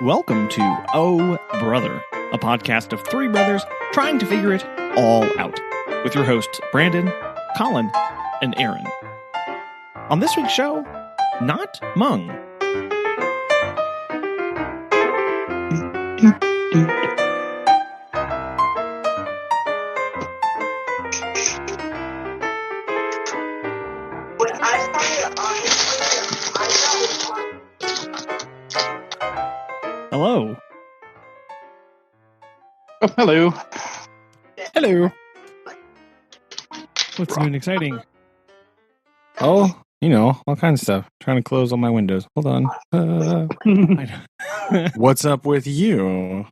welcome to Oh Brother, a podcast of three brothers trying to figure it all out, with your hosts Brandon, Colin, and Aaron. On this week's show, not Hmong. Hello. Oh, hello. Hello. What's new and exciting? Oh, you know, all kinds of stuff. Trying to close all my windows. Hold on. What's up with you?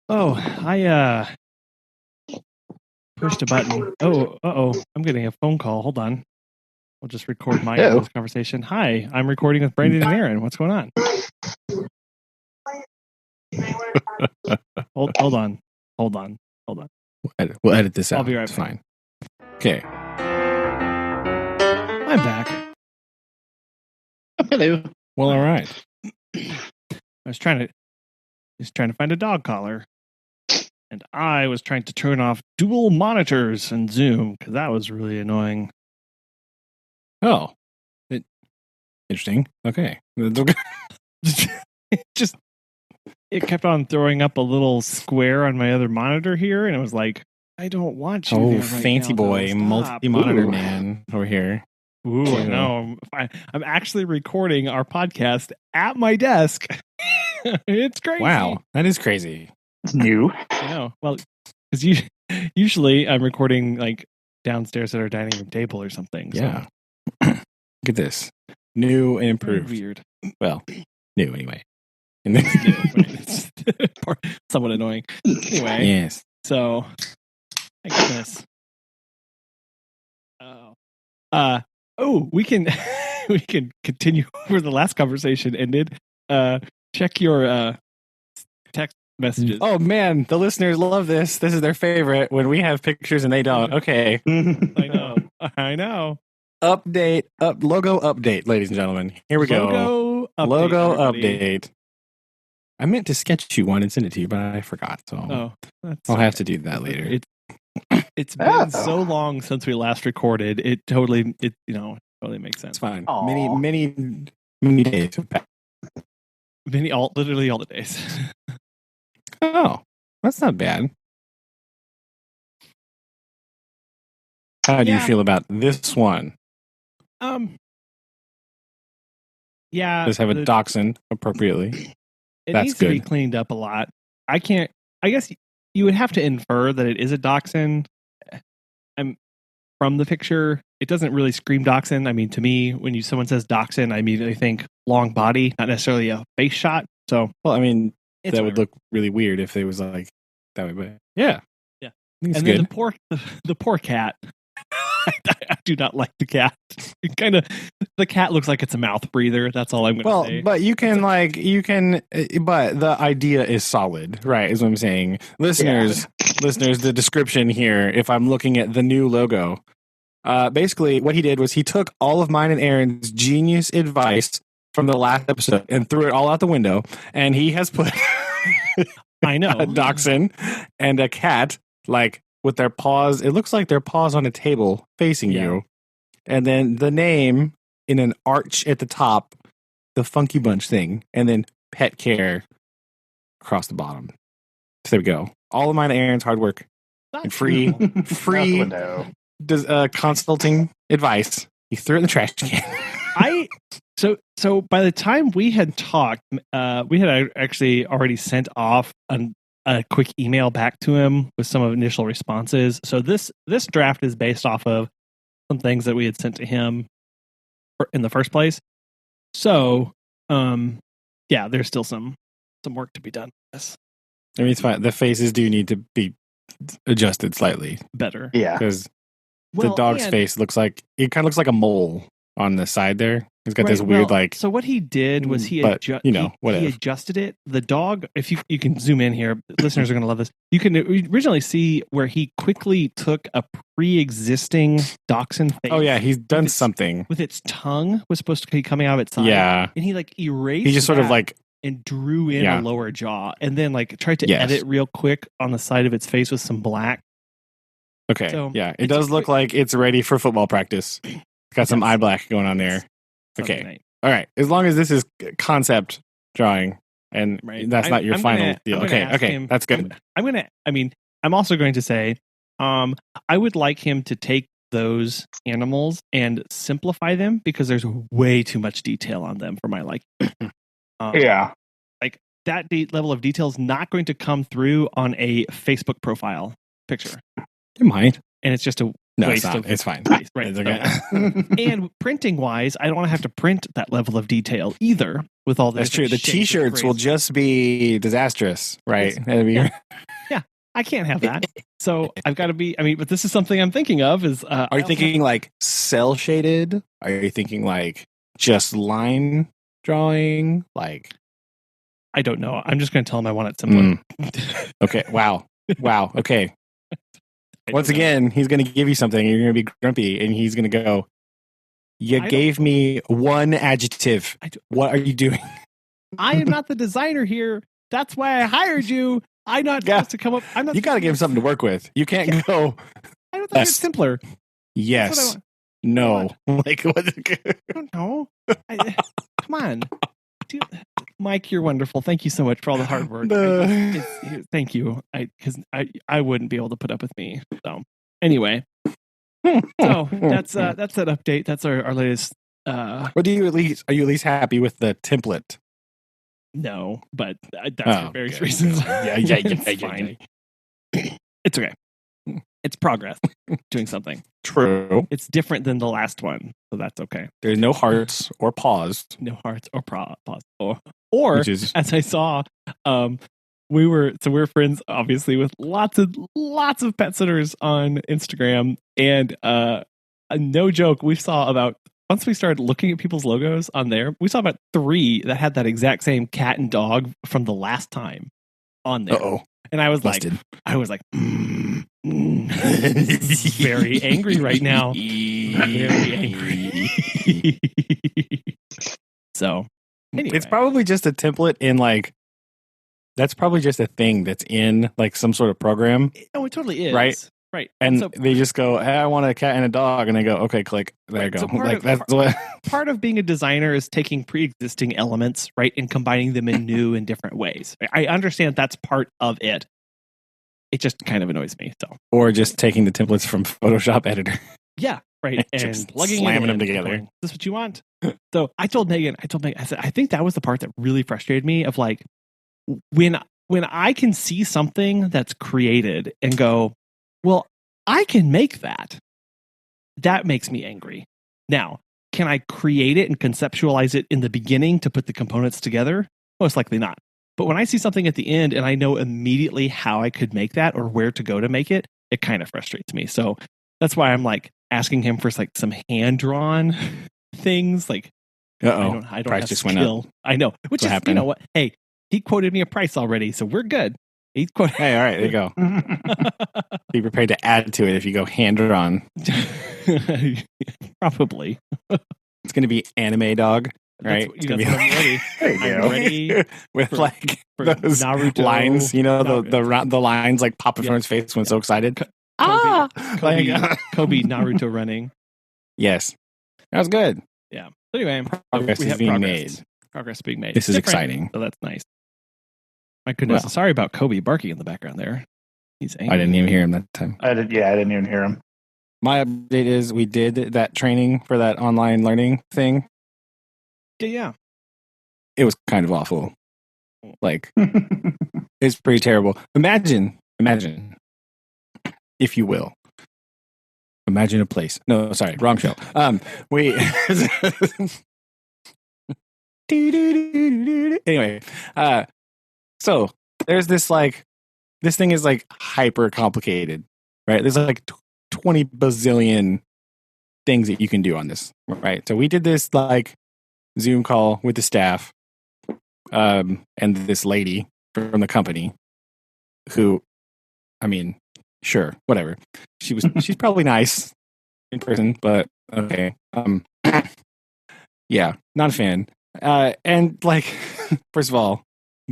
Oh, I pushed a button. Oh, I'm getting a phone call. Hold on. I'll just record my conversation. Hi, I'm recording with Brandon and Aaron. What's going on? Hold on. We'll edit this out. I'll be right back. It's fine. Okay. I'm back. Oh, hello. Well, all right. I was trying to find a dog collar, and I was trying to turn off dual monitors in Zoom because that was really annoying. Oh. Interesting. Okay. It kept on throwing up a little square on my other monitor here, and it was like, I don't want you. Oh, there right fancy now, boy, stop. multi-monitor man over here. Ooh, I know. I'm actually recording our podcast at my desk. It's crazy. Wow, that is crazy. It's new. I know. Well, because usually I'm recording like downstairs at our dining room table or something. Yeah. Look at this. New and improved. Weird. Well, new anyway. It's somewhat annoying. Anyway. Yes. So, my goodness. We can we can continue where the last conversation ended. Check your text messages. Oh man, the listeners love this. This is their favorite when we have pictures and they don't. Okay. I know. Logo update, ladies and gentlemen. Here we go. Logo update. I meant to sketch you one and send it to you, but I forgot. So I'll have to do that later. It's been so long since we last recorded. It totally makes sense. It's fine. Aww. Many days have passed. Literally all the days. Oh, that's not bad. How do you feel about this one? Yeah. Does have a dachshund appropriately? It That's needs good. to be cleaned up a lot. I guess you would have to infer that it is a dachshund. From the picture, it doesn't really scream dachshund. I mean, to me, when someone says dachshund, I immediately think long body, not necessarily a face shot. So, well, I mean, that would look really weird if it was like that way. But yeah. And good. then the poor cat. I do not like the cat. The cat looks like it's a mouth breather. That's all I'm going to say. But but the idea is solid, right? Is what I'm saying. Listeners, the description here, if I'm looking at the new logo, basically what he did was he took all of mine and Aaron's genius advice from the last episode and threw it all out the window. And he has put I know a dachshund and a cat, like, with their paws. It looks like their paws on a table facing you. And then the name in an arch at the top, the Funky Bunch thing, and then pet care across the bottom. So there we go. All of mine and Aaron's hard work and free consulting advice. He threw it in the trash can. So by the time we had talked, we had actually already sent off a quick email back to him with some initial responses. So this draft is based off of some things that we had sent to him in the first place. So, there's still some work to be done. Yes. I mean, it's fine. The faces do need to be adjusted slightly better. Yeah. Because the dog's face looks like a mole on the side there. He's got this weird So what he did was he adjusted it. The dog, if you can zoom in here, listeners are going to love this. You can originally see where he quickly took a pre-existing dachshund face. Oh yeah, he's done something with its tongue was supposed to be coming out of its side. Yeah, and he like erased. He just sort of like and drew in Yeah. a lower jaw, and then like tried to Yes. edit real quick on the side of its face with some black. Okay. So, yeah. It it's does a look quick- like it's ready for football practice. It's got some Yes. eye black going on there. Yes. Sunday Okay. night. All right. As long as this is concept drawing and Right. that's not your I'm final gonna- deal. I'm gonna Okay. ask Okay. him- That's good. I'm also going to say, I would like him to take those animals and simplify them because there's way too much detail on them for my liking. Yeah. That level of detail is not going to come through on a Facebook profile picture, You might. and it's just a No, waste it's not. of It's fine. space, right? It's So- okay. and printing wise, I don't want to have to print that level of detail either. With all the That's true. different The shades of T-shirts will crazy. just be disastrous, right? Yes. That'd be- Yeah. I can't have that. So I've got to be. I mean, but this is something I'm thinking of. Is Are you thinking like cell shaded? Are you thinking like just line drawing? Like, I don't know. I'm just going to tell him I want it simpler. okay, wow, wow, okay. I don't Once know. again, he's going to give you something, and you're going to be grumpy, and he's going to go. You I don't- gave me one adjective. I don't- What are you doing? I am not the designer here. That's why I hired you. I'm not Yeah. supposed to come up. I'm not. You got to give him something to work with. You can't go. I don't think Yes. it's simpler. That's what I Yes. want. No. Like what? I don't know. Come on. Dude, Mike, you're wonderful. Thank you so much for all the hard work. Thank you. Because I wouldn't be able to put up with me. So anyway, so that's that update. That's our latest. But are you at least happy with the template? No, but that's Oh, for various okay. reasons. Yeah, It's fine. It's okay. It's progress. Doing something. True. It's different than the last one, so that's okay. There's no hearts or paws, No hearts or pause. Or which is as I saw, we're friends obviously with lots of pet sitters on Instagram, and no joke, we saw about once we started looking at people's logos on there, we saw about 3 that had that exact same cat and dog from the last time on there. uh-oh. And I was Busted. like, very angry right now. Very angry. So anyway. It's probably just a template in like that's probably just a thing that's in like some sort of program, Oh, it totally is. Right. Right. and so they just go, "Hey, I want a cat and a dog," and they go, "Okay, click." There you Right, go. so part Like of- that's what. part of being a designer is taking pre-existing elements, right, and combining them in new and different ways. I understand that's part of it. It just kind of annoys me. So Or just taking the templates from Photoshop editor. yeah, right, and Just plugging slamming it them in, together. going, is this what you want? So I told Megan, I said, I think that was the part that really frustrated me. Of like when I can see something that's created and go, well, I can make that. That makes me angry. Now, can I create it and conceptualize it in the beginning to put the components together? Most likely not. But when I see something at the end and I know immediately how I could make that or where to go to make it, it kind of frustrates me. So that's why I'm like asking him for like some hand drawn things. Like Uh-oh. I don't Price have just skill. went up. I know. Which What is happened? you know what? Hey, he quoted me a price already, so we're good. He quoted. Hey, all right, there you go. Be prepared to add to it if you go hand drawn. Probably. It's going to be anime dog, right? That's, It's gonna that's be what I'm ready. There you I'm go. ready with for- like for those Naruto lines, you know, Naruto. the lines like pop in Yeah. front of his face when so excited. Kobe, Like- Kobe Naruto running. Yes, that was good. Yeah. So anyway, Progress we is have being progress. made. Progress being made. This is Different, exciting. So that's nice. My goodness. Well. Sorry about Kobe barking in the background there. He's angry. I didn't even hear him that time. I didn't even hear him. My update is we did that training for that online learning thing. Yeah. It was kind of awful. Like, it's pretty terrible. Imagine, if you will. Imagine a place. No, sorry, wrong show. We anyway, so there's this like this thing is like hyper complicated, right? There's like 20 bazillion things that you can do on this, right? So we did this like Zoom call with the staff, and this lady from the company who, I mean, sure, whatever. She's probably nice in person, but okay. Yeah, not a fan. And like, first of all,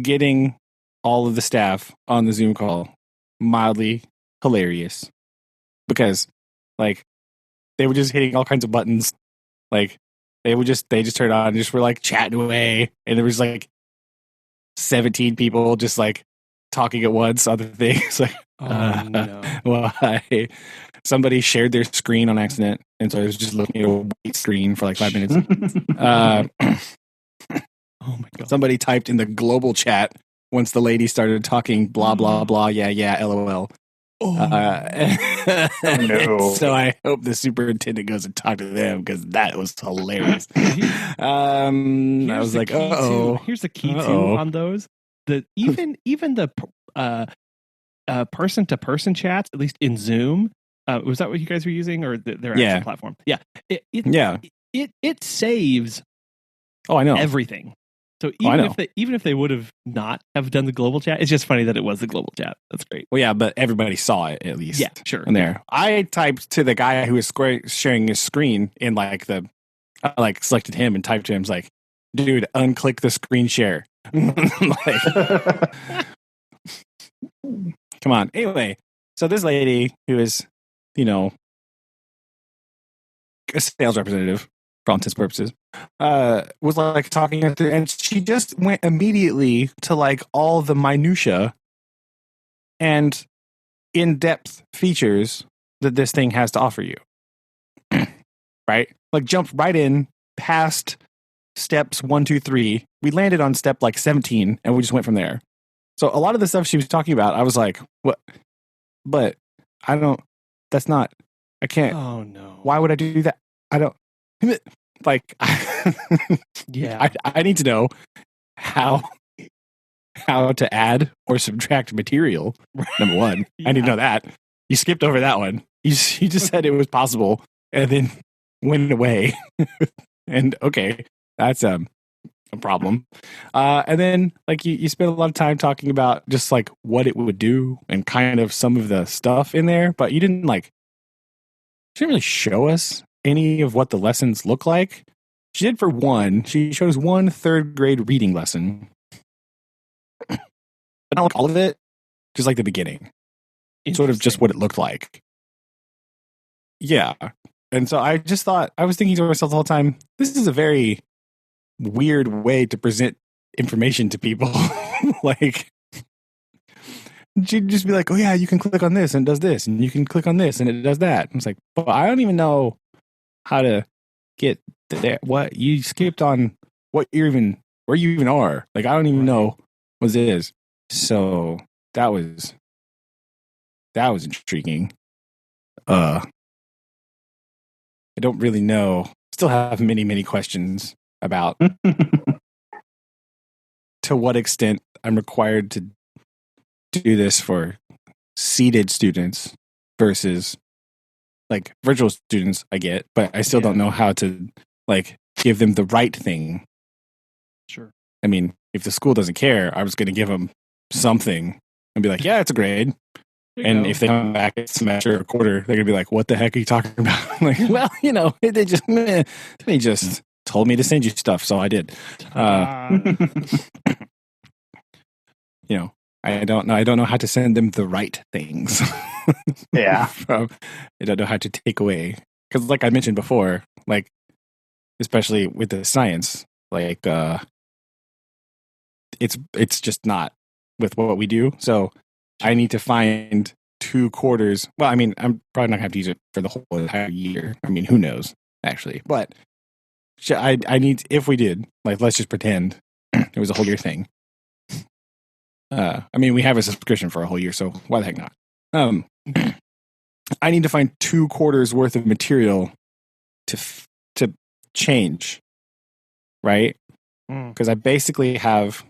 getting all of the staff on the Zoom call mildly hilarious because like they were just hitting all kinds of buttons. Like they just turned on and just were like chatting away, and there was like 17 people just like talking at once on the thing. It's like, no. why? Somebody shared their screen on accident, and so I was just looking at a white screen for like 5 minutes. Oh my god! Somebody typed in the global chat once the lady started talking. Blah blah blah. Yeah. LOL. No. So I hope the superintendent goes and talk to them because that was hilarious. I was like, oh, here's the key too on those. Even the person to person chats, at least in Zoom. Was that what you guys were using, or their actual platform? Yeah, it saves. Oh, I know everything. So even if they would have not have done the global chat, it's just funny that it was the global chat. That's great. Well, yeah, but everybody saw it at least. Yeah, sure. In there, I typed to the guy who was sharing his screen in like I like selected him and typed to him. I was like, dude, unclick the screen share. Like, come on. Anyway, so this lady who is, a sales representative for all intents and purposes, was like talking and she just went immediately to like all the minutia and in-depth features that this thing has to offer you. Right? Like jumped right in past steps 1, 2, 3. We landed on step like 17 and we just went from there. So a lot of the stuff she was talking about, I was like, what? But I can't. Oh no. Why would I do that? I don't like, yeah. I need to know how to add or subtract material. Number one, I need to know that. You skipped over that one. You just said it was possible and then went away. And okay, that's a problem. And then like you spent a lot of time talking about just like what it would do and kind of some of the stuff in there, but you didn't really show us any of what the lessons look like. She did for one. She showed us one 3rd grade reading lesson, but not like all of it, just like the beginning, sort of just what it looked like. Yeah. And so I just thought, I was thinking to myself the whole time, this is a very weird way to present information to people. Like, she'd just be like, oh yeah, you can click on this and it does this, and you can click on this and it does that. And it's like, but I don't even know how to get there. What you skipped on, where you even are. Like, I don't even know what it is. So that was intriguing. I don't really know. Still have many, many questions about to what extent I'm required to do this for seated students versus like virtual students. I get, but I still don't know how to like give them the right thing. Sure. I mean, if the school doesn't care, I was going to give them something and be like, yeah, it's a grade. And if they come back a semester or a quarter, they're gonna be like, "What the heck are you talking about?" I'm like, well, they just told me to send you stuff, so I did. I don't know. I don't know how to send them the right things. Yeah, I don't know how to take away, because, like I mentioned before, like especially with the science, like it's just not with what we do. So I need to find 2 quarters. Well, I mean, I'm probably not going to have to use it for the whole entire year. I mean, who knows, actually. But I need, if we did, like, let's just pretend it was a whole year thing. I mean, we have a subscription for a whole year, so why the heck not? I need to find 2 quarters worth of material to change, right? Because I basically have,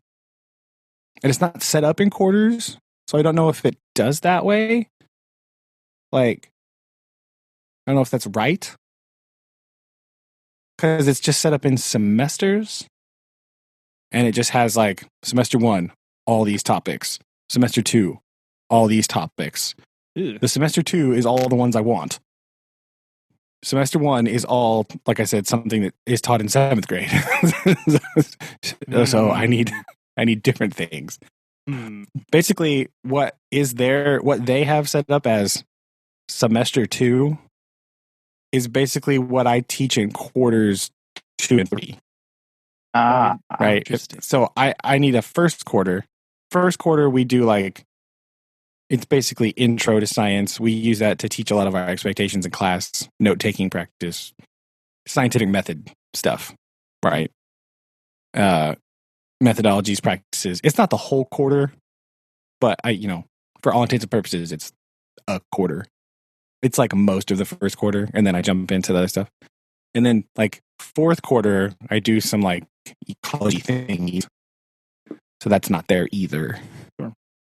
and it's not set up in quarters. So I don't know if it does that way. Like, I don't know if that's right. Because it's just set up in semesters. And it just has like semester 1, all these topics. Semester 2, all these topics. Ew. The semester 2 is all the ones I want. semester 1 is all, like I said, something that is taught in 7th grade. So I need different things. Basically, what they have set up as semester 2 is basically what I teach in quarters 2 and 3. Right. So I need a first quarter. First quarter, we do like, it's basically intro to science. We use that to teach a lot of our expectations in class, note-taking practice, scientific method stuff, right? Methodologies, practices. It's not the whole quarter, but for all intents and purposes, it's a quarter. It's like most of the first quarter, and then I jump into the other stuff. And then like fourth quarter, I do some like ecology things. So that's not there either. Sure.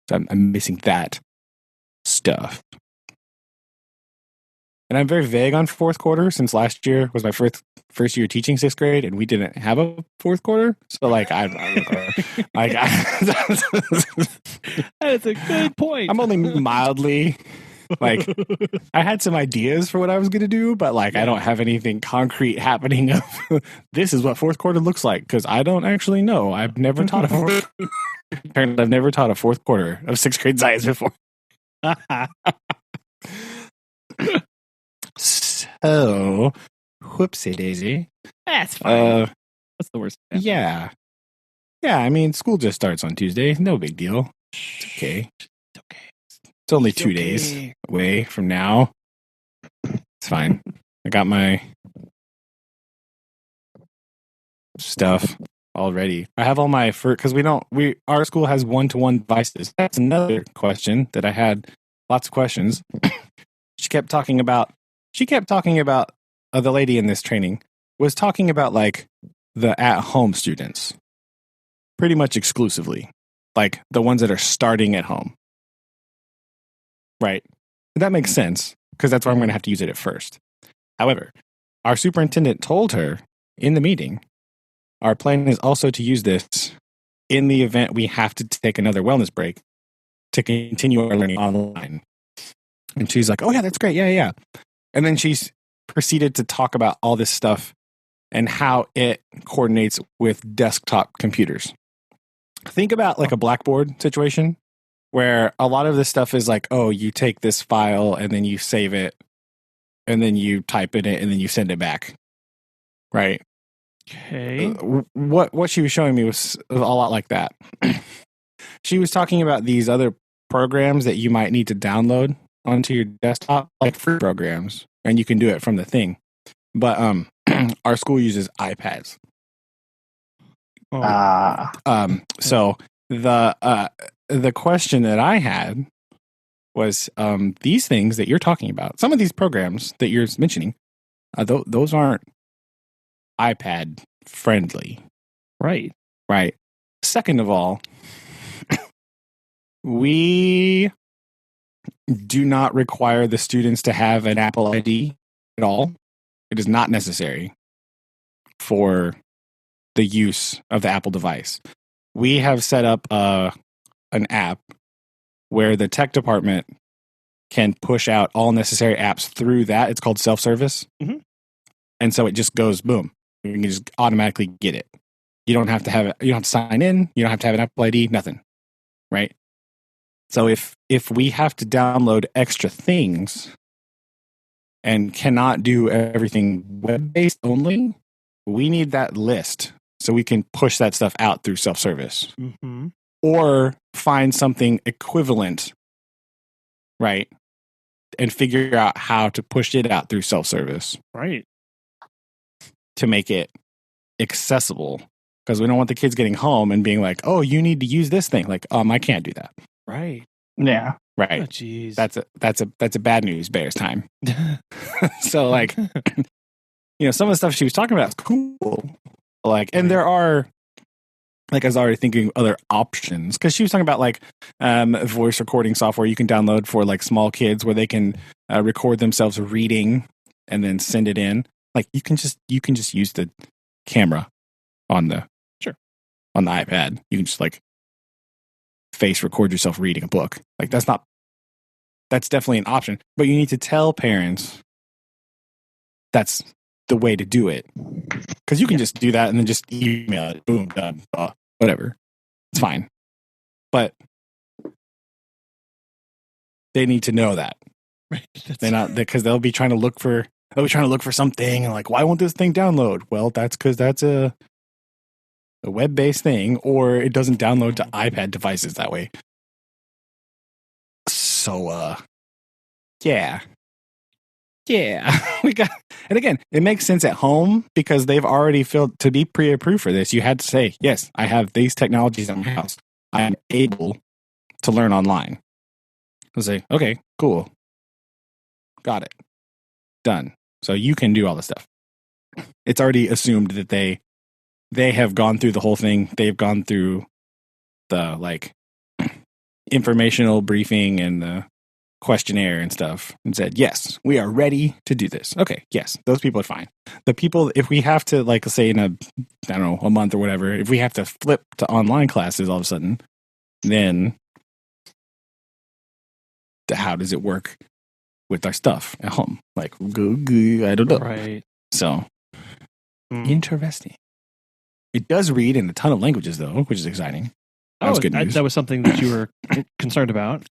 So I'm missing that stuff. And I'm very vague on fourth quarter since last year was my first year teaching 6th grade, and we didn't have a fourth quarter. So like that's a good point. I'm only mildly like, I had some ideas for what I was going to do, but like I don't have anything concrete happening of this is what fourth quarter looks like, because I don't actually know. I've never taught Apparently I've never taught a fourth quarter of 6th grade science before. So, whoopsie daisy. That's fine. That's the worst. Yeah. I mean, school just starts on Tuesday. No big deal. It's okay. It's only 2 days away from now. It's fine. I got my stuff already. I have all my because our school has 1-to-1 devices. That's another question that I had. Lots of questions. She kept talking about the lady in this training was talking about like the at-home students, pretty much exclusively, like the ones that are starting at home. Right. That makes sense, because that's where I'm going to have to use it at first. However, our superintendent told her in the meeting, our plan is also to use this in the event we have to take another wellness break to continue our learning online. And she's like, oh yeah, that's great. Yeah. And then she's proceeded to talk about all this stuff and how it coordinates with desktop computers. Think about like a Blackboard situation, where a lot of this stuff is like, oh, you take this file and then you save it and then you type in it and then you send it back. Right? Okay. What she was showing me was a lot like that. She was talking about these other programs that you might need to download onto your desktop, like free programs, and you can do it from the thing. But our school uses iPads. So the question that I had was, these things that you're talking about, some of these programs that you're mentioning, those aren't iPad friendly. Right. Second of all, we do not require the students to have an Apple ID at all. It is not necessary for the use of the Apple device. We have set up an app where the tech department can push out all necessary apps through that. It's called self-service. Mm-hmm. And so it just goes, boom. You can just automatically get it. You don't have to have it. You don't have to sign in. You don't have to have an Apple ID, nothing. Right? So if we have to download extra things and cannot do everything web-based only, we need that list so we can push that stuff out through self-service. Mm-hmm. Or find something equivalent, right? And figure out how to push it out through self-service. Right. To make it accessible. Because we don't want the kids getting home and being like, oh, you need to use this thing. Like, I can't do that. Right. Yeah. Right. Oh, jeez. That's a bad news bears time. So like, some of the stuff she was talking about is cool. Like, and there are, like, I was already thinking other options, because she was talking about like voice recording software you can download for like small kids where they can record themselves reading and then send it in. Like you can just use the camera on the iPad. You can just like face record yourself reading a book. Like that's definitely an option, but you need to tell parents that's the way to do it. Because you can just do that and then just email it. Boom, done. Whatever. It's fine. But they need to know that. Right. They're not, because they'll be trying to look for something and like, why won't this thing download? Well, that's because that's a web-based thing, or it doesn't download to iPad devices that way. So, yeah. We got, and again, it makes sense at home because they've already filled to be pre-approved for this. You had to say, yes, I have these technologies in my house. I am able to learn online. I'll say, okay, cool. Got it. Done. So you can do all this stuff. It's already assumed that they have gone through the whole thing. They've gone through the like informational briefing and the questionnaire and stuff and said, yes, we are ready to do this. Okay, yes, those people are fine. The people, if we have to, like, say in a month or whatever, if we have to flip to online classes all of a sudden, then how does it work with our stuff at home? Like, I don't know. Right. So, interesting. It does read in a ton of languages, though, which is exciting. That was good news. That was something that you were concerned about.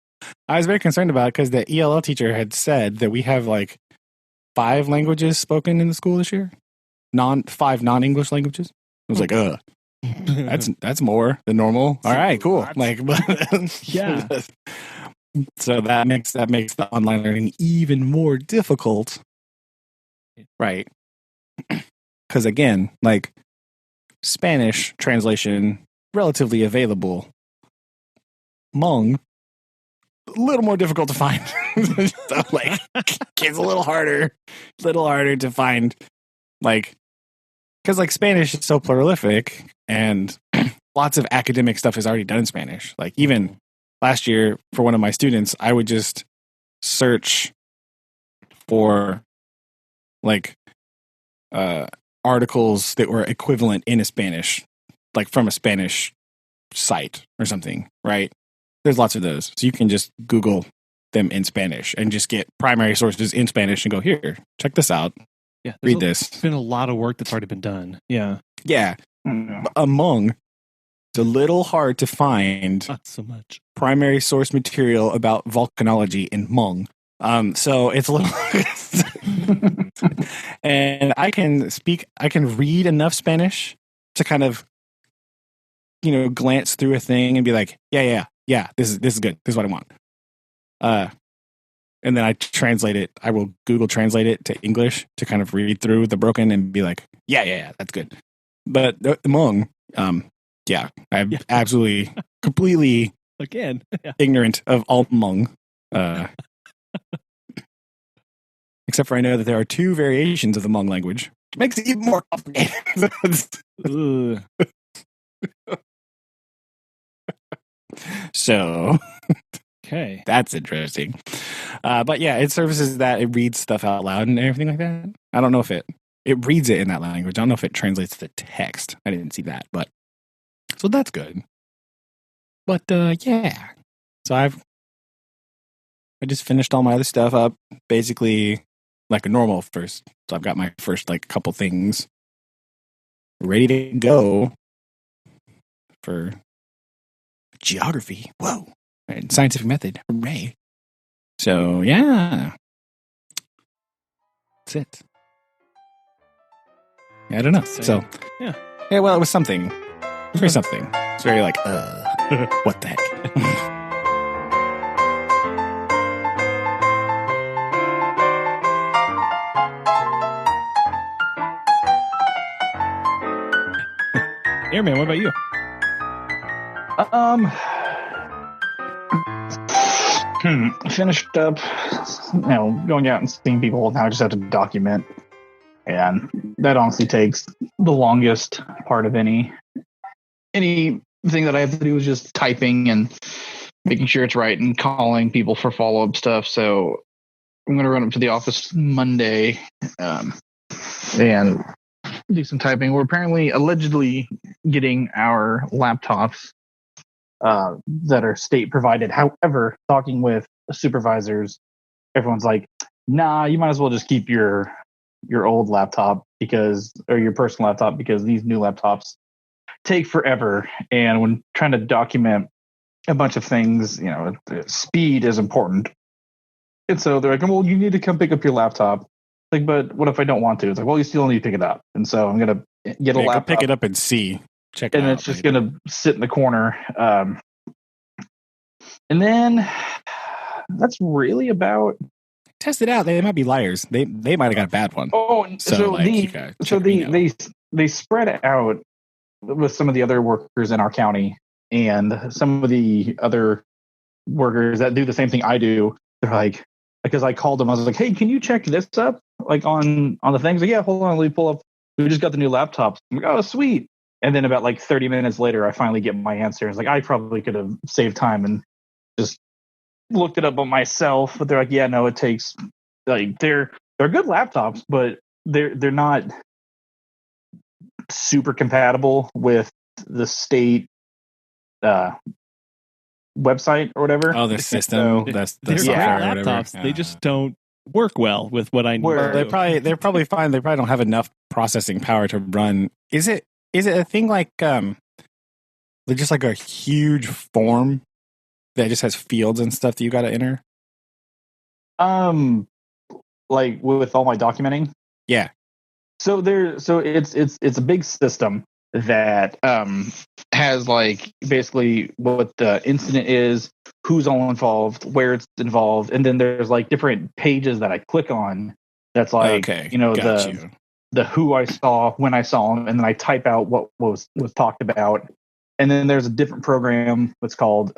I was very concerned about it because the ELL teacher had said that we have like 5 languages spoken in the school this year. 5 non-English languages. I was like, that's more than normal. All right, cool. Like, yeah. So that makes the online learning even more difficult, right? Because again, like Spanish translation relatively available. Hmong, a little more difficult to find. So like, it's a little harder to find, like, because like Spanish is so prolific and lots of academic stuff is already done in Spanish. Like even last year for one of my students, I would just search for like articles that were equivalent in a Spanish, like from a Spanish site or something, right? There's lots of those. So you can just Google them in Spanish and just get primary sources in Spanish and go, here, check this out. Yeah. Read this. It's been a lot of work that's already been done. Yeah. Yeah. Hmong, it's a little hard to find Not so much primary source material about volcanology in Hmong. So it's a little and I can read enough Spanish to kind of, glance through a thing and be like, yeah, this is good. This is what I want. And then I translate it. I will Google translate it to English to kind of read through the broken and be like, yeah, that's good. But the Hmong, I'm absolutely, completely again ignorant of all Hmong. Except for I know that there are 2 variations of the Hmong language, which makes it even more complicated. So, okay, that's interesting. But yeah, it services that. It reads stuff out loud and everything like that. I don't know if it reads it in that language. I don't know if it translates the text. I didn't see that, but so that's good. But yeah, so I just finished all my other stuff up, basically like a normal first. So I've got my first like couple things ready to go for geography. Whoa. And scientific method. Hooray. So yeah. That's it. I don't know. So yeah, well, it was something. It was very something. It's very like, what the heck? Airman, what about you? Finished up, going out and seeing people. Now I just have to document, and that honestly takes the longest part of anything that I have to do is just typing and making sure it's right and calling people for follow-up stuff. So I'm going to run up to the office Monday and do some typing. We're allegedly getting our laptops that are state provided. However, talking with supervisors, everyone's like, nah, you might as well just keep your your old laptop or your personal laptop, because these new laptops take forever. And when trying to document a bunch of things, speed is important. And so they're like, well, you need to come pick up your laptop. Like, but what if I don't want to? It's like, well, you still need to pick it up. And so I'm going to get a laptop. Go pick it up and see. Check it out. And it's just going to sit in the corner. And then that's really about. Test it out. They might be liars. They might have got a bad one. Oh, they spread it out with some of the other workers in our county, and some of the other workers that do the same thing I do. They're like, because I called them, I was like, hey, can you check this up? Like on the things? Like, yeah, hold on, let me pull up. We just got the new laptops. I'm like, oh, sweet. And then about like 30 minutes later, I finally get my answer. It's like, I probably could have saved time and just looked it up on myself. But they're like, yeah, no, it takes, like, they're good laptops, but they're not super compatible with the state website or whatever. Oh, the system. That's the they're software great or whatever. laptops. They just don't work well with what I need. They're probably fine. They probably don't have enough processing power to run. Is it a thing like they're just like a huge form that just has fields and stuff that you got to enter? Like with all my documenting. Yeah. So it's a big system that has like basically what the incident is, who's all involved, where it's involved, and then there's like different pages that I click on. That's like the who I saw, when I saw them, and then I type out what was talked about, and then there's a different program that's called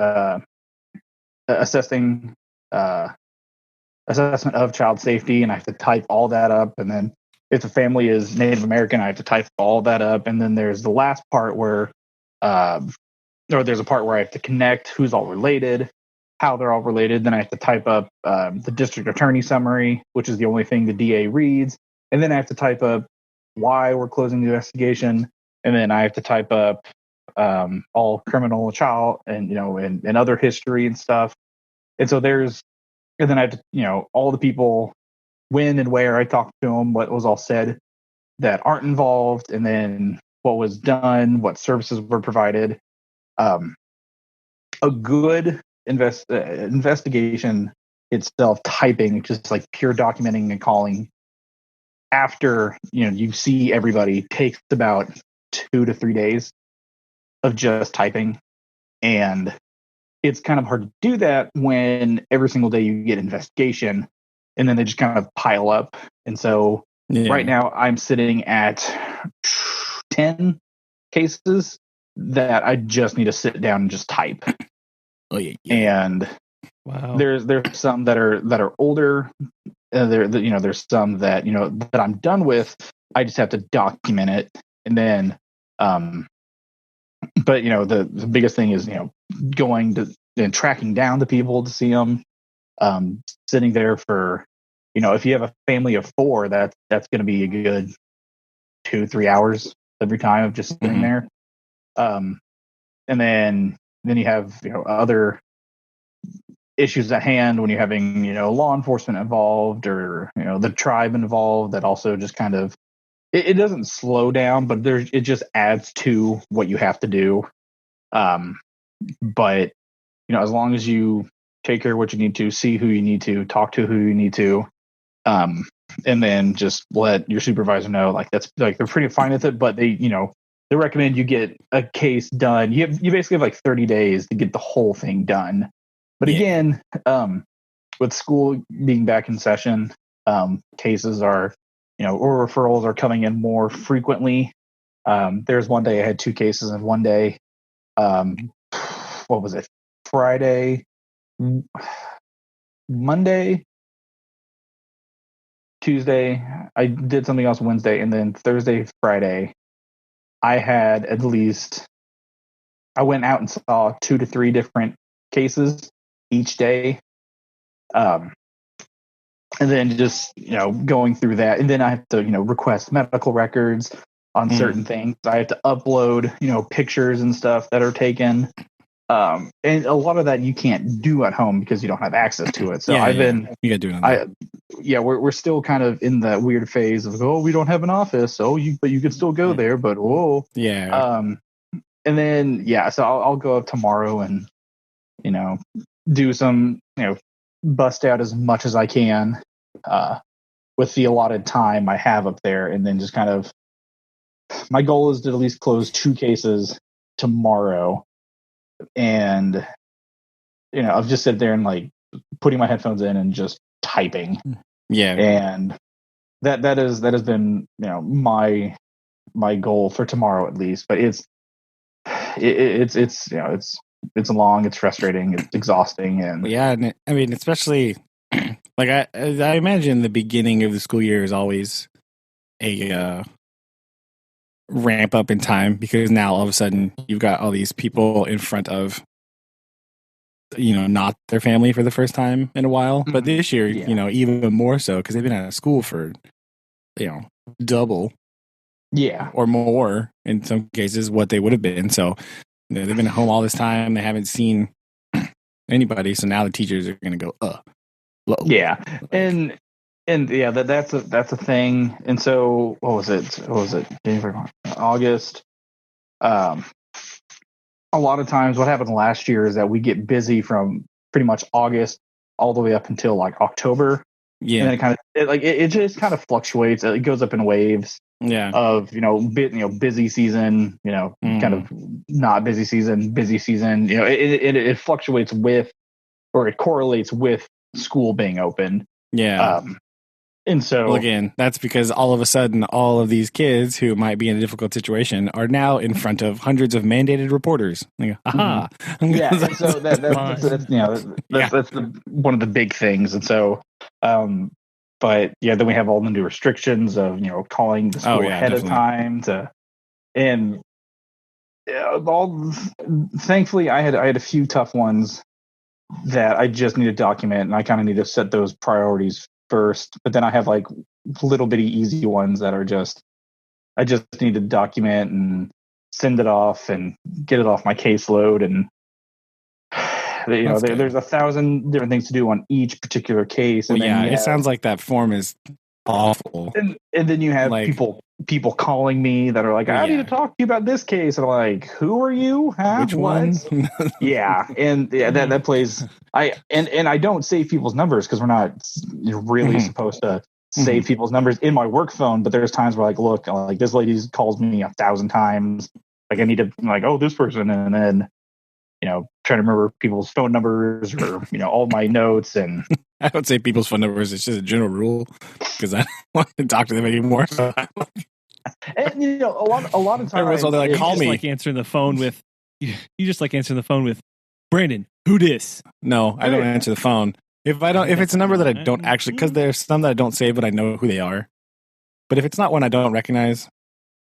assessment of child safety, and I have to type all that up, and then if the family is Native American, I have to type all that up. And then there's the last part where, or there's a part where I have to connect who's all related, how they're all related. Then I have to type up the district attorney summary, which is the only thing the DA reads. And then I have to type up why we're closing the investigation. And then I have to type up all criminal child and other history and stuff. And so and then I have to, all the people, when and where I talked to them, what was all said that aren't involved, and then what was done, what services were provided. A good investigation itself, typing, just like pure documenting and calling, after you see everybody, takes about 2 to 3 days of just typing. And it's kind of hard to do that when every single day you get investigation, and then they just kind of pile up. And so right now I'm sitting at 10 cases that I just need to sit down and just type. Oh yeah. And wow, there's some that are older. There's some that that I'm done with. I just have to document it, and then but the biggest thing is going to and tracking down the people to see them. Sitting there for, if you have a family of 4, that's going to be a good 2-3 hours every time of just sitting there. And then you have, other issues at hand when you're having, law enforcement involved, or, the tribe involved, that also just kind of, it doesn't slow down, but it just adds to what you have to do. But, as long as you take care of what you need to, see who you need to, talk to who you need to, and then just let your supervisor know, like, that's like, they're pretty fine with it, but they recommend you get a case done. You basically have like 30 days to get the whole thing done. But again, with school being back in session, cases are, or referrals are coming in more frequently. There's one day I had 2 cases in one day. What was it? Friday, Monday, Tuesday, I did something else Wednesday, and then Thursday, Friday, I had at least, I went out and saw 2 to 3 different cases each day. And then just, going through that. And then I have to, request medical records on certain things. I have to upload, pictures and stuff that are taken. And a lot of that you can't do at home because you don't have access to it. So you gotta do it on that. we're still kind of in that weird phase of, oh, we don't have an office, but you can still go there, but whoa. And then so I'll go up tomorrow and do some bust out as much as I can with the allotted time I have up there, and then just kind of my goal is to at least close 2 cases tomorrow. And I've just sit there and like putting my headphones in and just typing. And that has been my goal for tomorrow at least. But it's long, it's frustrating, it's exhausting, and I mean, especially like I imagine the beginning of the school year is always a ramp up in time, because now all of a sudden you've got all these people in front of not their family for the first time in a while. But this year, even more so, because they've been out of school for double or more in some cases what they would have been. So they've been at home all this time, they haven't seen anybody, so now the teachers are going to go low. That's a thing. And so what was it January, August, a lot of times what happened last year is that we get busy from pretty much August all the way up until like October. And then it just kind of fluctuates. It goes up in waves. Of busy season, kind of not busy season, busy season. It fluctuates with, or it correlates with school being open. And so again, that's because all of a sudden all of these kids who might be in a difficult situation are now in front of hundreds of mandated reporters. Like, aha! And so that's one of the big things. And so but then we have all the new restrictions of calling the school ahead of time thankfully I had a few tough ones that I just need to document, and I kind of need to set those priorities first. But then I have like little bitty easy ones that are I just need to document and send it off and get it off my caseload. And there's 1,000 different things to do on each particular case. And it sounds like that form is awful. And then you have people calling me that are like, I need to talk to you about this case. And I'm like, who are you? Huh? Which one? That plays. And I don't save people's numbers because we're not really supposed to save people's numbers in my work phone. But there's times where look, this lady calls me 1,000 times. Like I need to this person, and then try to remember people's phone numbers or all my notes. And I don't say people's phone numbers. It's just a general rule because I don't want to talk to them anymore. And a lot of times everyone's all like, call me. Like answering the phone with you just like answering the phone with Brandon. Who dis? No, I don't answer the phone. If it's a number that I don't actually, because there's some that I don't save, but I know who they are. But if it's not one I don't recognize,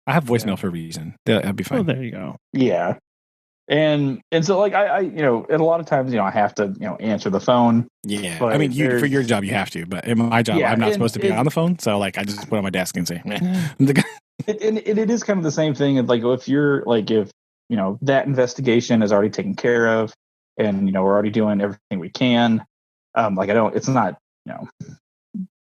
I have voicemail for a reason. That'd be fine. Oh, there you go. Yeah. And so I and a lot of times I have to answer the phone. Yeah, I mean for your job you have to, but in my job I'm not supposed to be on the phone, so I just put it on my desk and say. It is kind of the same thing. Like if you're if that investigation is already taken care of, and we're already doing everything we can. It's not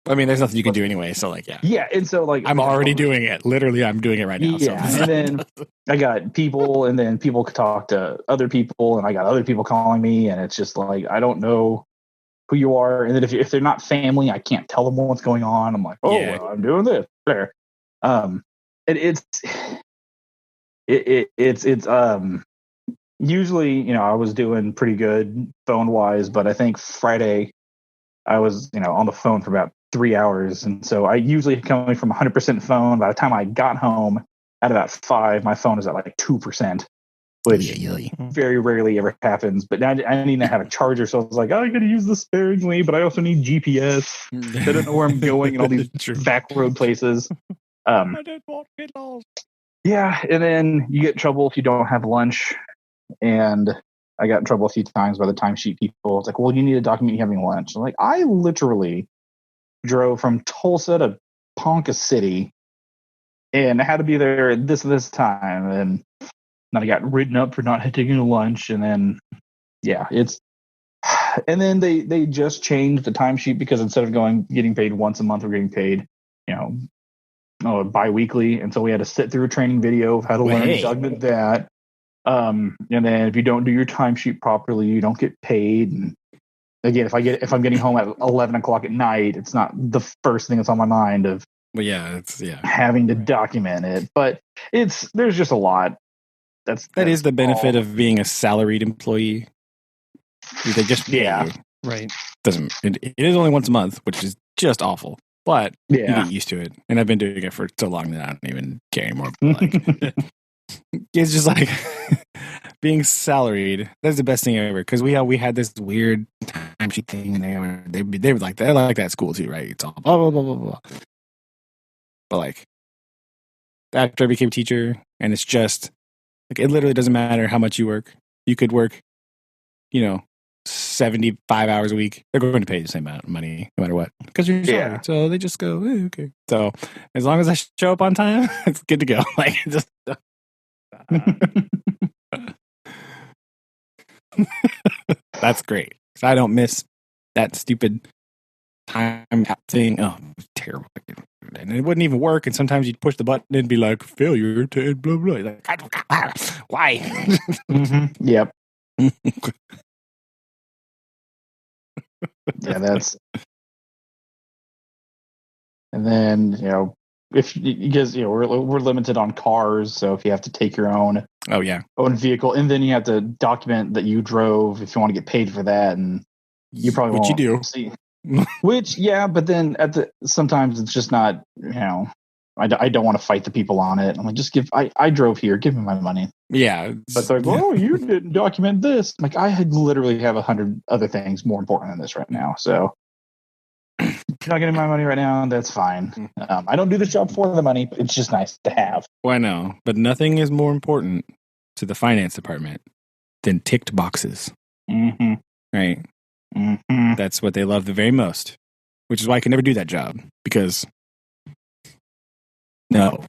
I mean, there's nothing you can do anyway. So and so I'm already doing it. Literally, I'm doing it right now. Yeah, and then I got people, and then people could talk to other people, and I got other people calling me, and it's just I don't know who you are. And then if they're not family, I can't tell them what's going on. I'm like, well, I'm doing this there. It's usually I was doing pretty good phone wise, but I think Friday I was on the phone for about 3 hours. And so I usually coming from 100% phone. By the time I got home at about 5, my phone is at 2%, which very rarely ever happens. But now I need to have a charger. So I was like, I got to use this sparingly, but I also need GPS. I don't know where I'm going in all these back road places. I don't want to get lost. Yeah. And then you get in trouble if you don't have lunch. And I got in trouble a few times by the timesheet people. It's like, well, you need to document you having lunch. I'm like, I literally drove from Tulsa to Ponca City, and I had to be there at this time. And Then I got written up for not taking a lunch, and then and then they just changed the timesheet because instead of getting paid once a month, we're getting paid, bi-weekly, and so we had to sit through a training video of how to learn to document that. And then if you don't do your timesheet properly, you don't get paid. And again, if I'm getting home at 11 o'clock at night, it's not the first thing that's on my mind of having to document it. But there's just a lot. That is the benefit of being a salaried employee. They just pay you. Right. It is only once a month, which is just awful. But you get used to it. And I've been doing it for so long that I don't even care anymore. Like, it's just like being salaried. That's the best thing ever. Because we had this weird timesheet thing, and they were like they're like that at school too, right? It's all blah blah blah blah blah. But like after I became a teacher, and it's just like it literally doesn't matter how much you work. You could work, 75 hours a week. They're going to pay the same amount of money no matter what because you're salaried. So they just go, okay. So as long as I show up on time, it's good to go. Like just. That's great. So I don't miss that stupid time thing. Oh, it was terrible. And it wouldn't even work. And sometimes you'd push the button and be like, failure to blah, blah. Like, why? Mm-hmm. Yep. Yeah, that's. And then, because we're limited on cars, so if you have to take your own own vehicle, and then you have to document that you drove if you want to get paid for that, and you probably won't see. Which but then sometimes it's just not. I don't want to fight the people on it. I'm like, I drove here, give me my money. Yeah, but they're like, oh, you didn't document this. I'm like, I literally have 100 other things more important than this right now, so. If you're not getting my money right now, that's fine. I don't do this job for the money, but it's just nice to have. Well, I know, but nothing is more important to the finance department than ticked boxes. Mm-hmm. Right? Mm-hmm. That's what they love the very most, which is why I can never do that job because I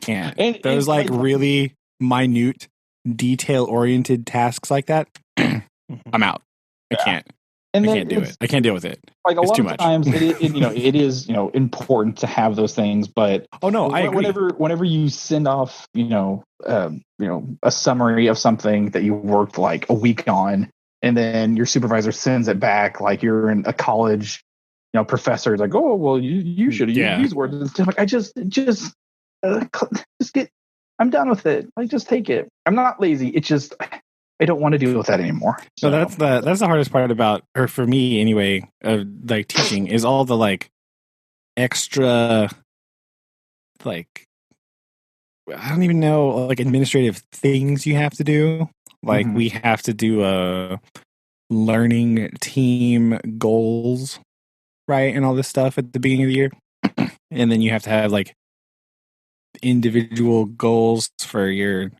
can't. And those really minute, detail-oriented tasks like that, I'm out. I can't. I can't do it. I can't deal with it. Like it's a lot of times, it is important to have those things. But I agree. Whenever you send off a summary of something that you worked like a week on, and then your supervisor sends it back like you're in a college, professor is like, oh well, you should have used these words. It's like I just get. I'm done with it. I just take it. I'm not lazy. It's just. I don't want to deal with that anymore. So that's the hardest part about, or for me anyway, of like teaching is all the extra, I don't even know, administrative things you have to do. Like we have to do a learning team goals, right, and all this stuff at the beginning of the year, and then you have to have individual goals for your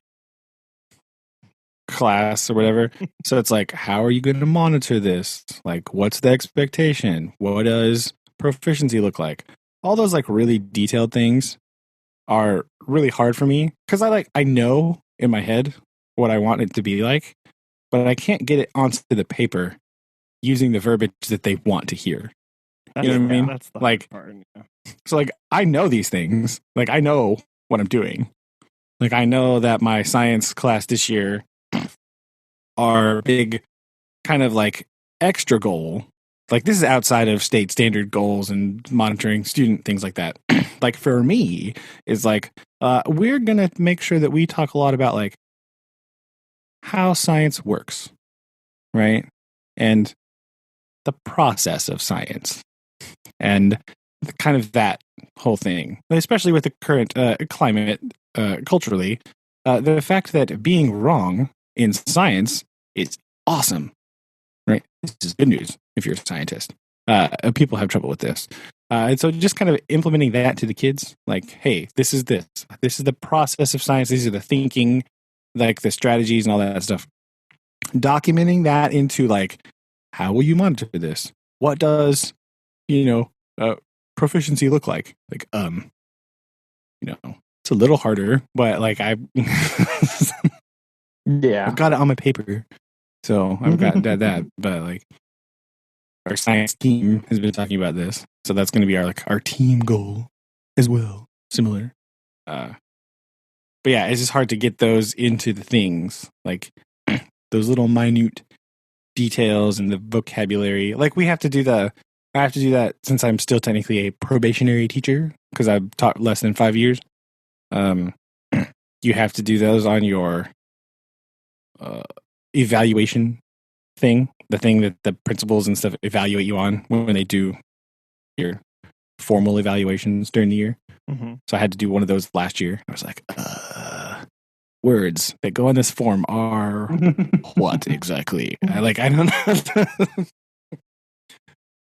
class or whatever. So it's like, how are you going to monitor this? Like, what's the expectation? What does proficiency look like? All those really detailed things are really hard for me because I know in my head what I want it to be like, but I can't get it onto the paper using the verbiage that they want to hear. You know what I mean? That's the hard part, yeah. So I know these things. I know what I'm doing. I know that my science class this year, our big kind of extra goal, this is outside of state standard goals and monitoring student things like that. For me is we're going to make sure that we talk a lot about how science works, right? And the process of science and kind of that whole thing, especially with the current climate culturally, the fact that being wrong in science is awesome, right? This is good news if you're a scientist. People have trouble with this. And so just kind of implementing that to the kids, hey, this is the process of science. These are the thinking, the strategies and all that stuff. Documenting that into how will you monitor this? What does, proficiency look like? It's a little harder, but Yeah. I've got it on my paper. So I've got that. But like our science team has been talking about this. So that's going to be our team goal as well. Similar. But yeah, it's just hard to get those into the things. Like those little minute details and the vocabulary. Like I have to do that since I'm still technically a probationary teacher because I've taught less than 5 years. You have to do those on your evaluation thing, the thing that the principals and stuff evaluate you on when they do your formal evaluations during the year. Mm-hmm. So I had to do one of those last year. I was like, words that go on this form are what exactly? I don't know.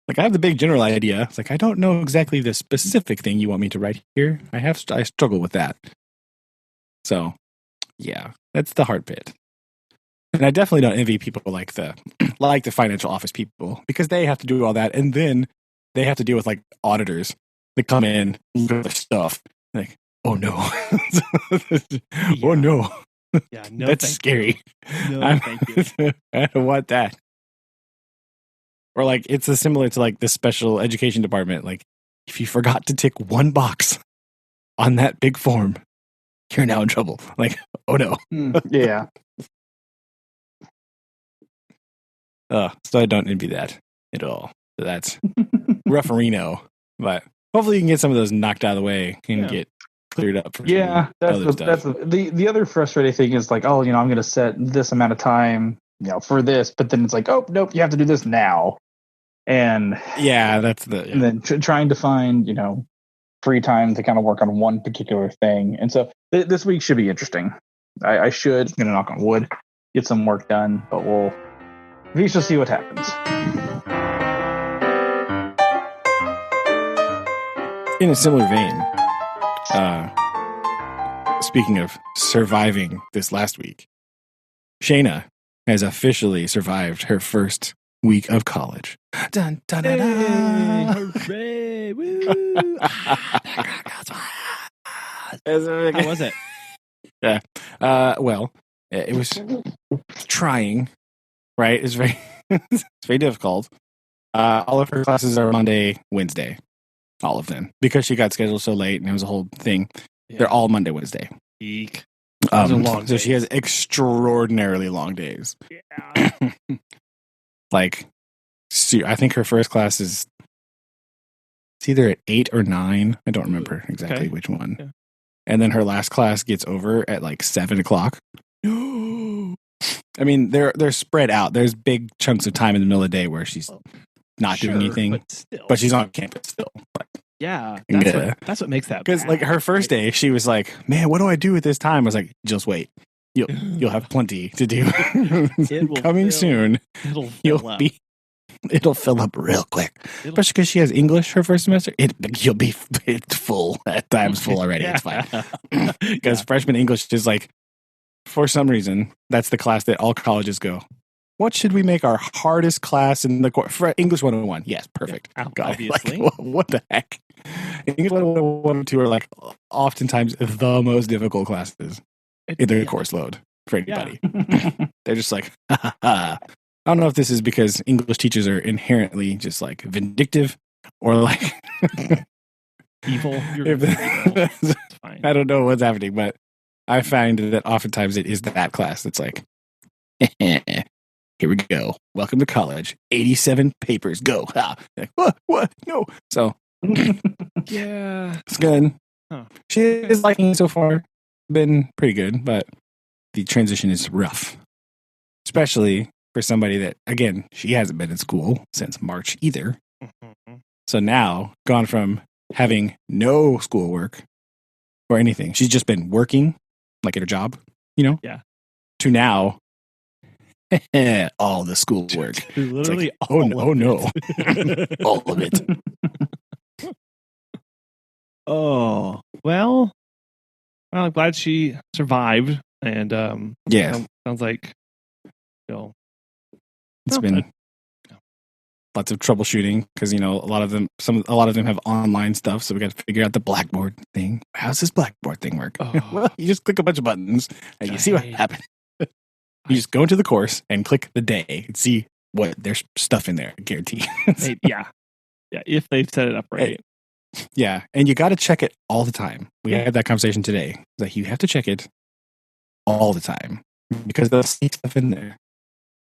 Like I have the big general idea. It's like I don't know exactly the specific thing you want me to write here. I struggle with that. So, yeah, that's the hard bit. And I definitely don't envy people like the financial office people because they have to do all that, and then they have to deal with like auditors that come in, look at their stuff, like, oh no, oh no, yeah, no, that's scary. No, thank you. I don't want that. Or like it's similar to like the special education department. Like if you forgot to tick one box on that big form, you're now in trouble. Like, oh no. Yeah. So I don't envy that at all. So that's rougherino. But hopefully you can get some of those knocked out of the way and get cleared up. For that's the other frustrating thing is like, oh, I'm going to set this amount of time, for this, but then it's like, oh, nope, you have to do this now. And and then trying to find, free time to kind of work on one particular thing. And so this week should be interesting. I should, I'm going to knock on wood, get some work done, but we shall see what happens. In a similar vein, speaking of surviving this last week, Shana has officially survived her first week of college. Dun, dun, dun, dun. Hooray! Woo! How was it? Yeah. Well, it was trying. Right? It's very, it's very difficult. All of her classes are Monday, Wednesday. All of them. Because she got scheduled so late and it was a whole thing. Yeah. They're all Monday, Wednesday. Eek. So she has extraordinarily long days. Yeah. Like, I think her first class is it's either at 8 or 9. I don't remember exactly which one. Yeah. And then her last class gets over at like 7 o'clock. I mean, they're spread out. There's big chunks of time in the middle of the day where she's not doing anything, but she's on campus still. But, that's what makes that. Because like her first day, she was like, "Man, what do I do at this time?" I was like, "Just wait. You'll have plenty to do. Coming soon. It'll fill up real quick. Especially because she has English her first semester. You'll be full at times full already. It's fine because freshman English is like." For some reason, that's the class that all colleges go. What should we make our hardest class in the course? For English 101. Yes, perfect. Yeah, obviously. Like, what the heck? English 101 and 2 are like oftentimes the most difficult classes in the course load for anybody. Yeah. They're just like, I don't know if this is because English teachers are inherently just like vindictive or like evil. I don't know what's happening, but I find that oftentimes it is that class that's like, here we go. Welcome to college. 87 papers. Go. Like, what? No. So, yeah. It's good. Huh. She is liking it so far. Been pretty good, but the transition is rough. Especially for somebody that, again, she hasn't been in school since March either. Mm-hmm. So now, gone from having no schoolwork or anything. She's just been working. Like at her job, Yeah. To now, all the schoolwork. Literally, like, oh no, all of it. Oh well, I'm glad she survived, and sounds like it's been lots of troubleshooting because a lot of them have online stuff, so we got to figure out the Blackboard thing. How's this Blackboard thing work? Well, you just click a bunch of buttons and you see what happens. You just go into the course and click the day and see what there's stuff in there. I guarantee. Yeah, if they've set it up right. Yeah, and you got to check it all the time. We had that conversation today. Like you have to check it all the time because they'll see stuff in there.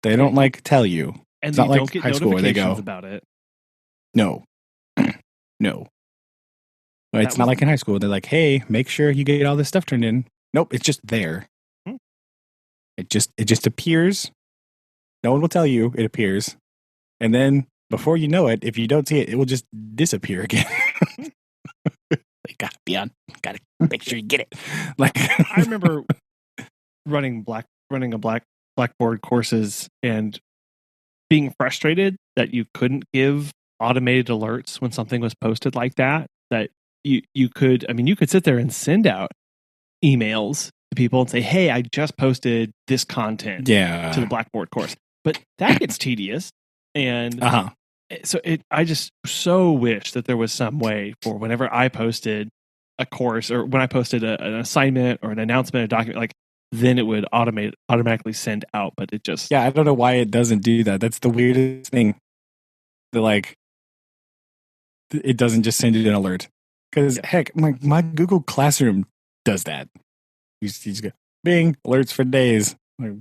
They don't like tell you. And it's you not like don't get high school where they go about it. No. No. Well, it's not like in high school. They're like, hey, make sure you get all this stuff turned in. Nope, it's just there. It just appears. No one will tell you it appears. And then before you know it, if you don't see it, it will just disappear again. Like, gotta be on. Gotta make sure you get it. Like I remember running Blackboard courses and being frustrated that you couldn't give automated alerts when something was posted like that. That you could sit there and send out emails to people and say, hey, I just posted this content to the Blackboard course. But that gets tedious. And so I just so wish that there was some way for whenever I posted a course or when I posted an assignment or an announcement, a document, like then it would automatically send out. But it just I don't know why it doesn't do that. That's the weirdest thing. Like it doesn't just send you an alert because heck, my Google Classroom does that. You just go bing alerts for days. Like,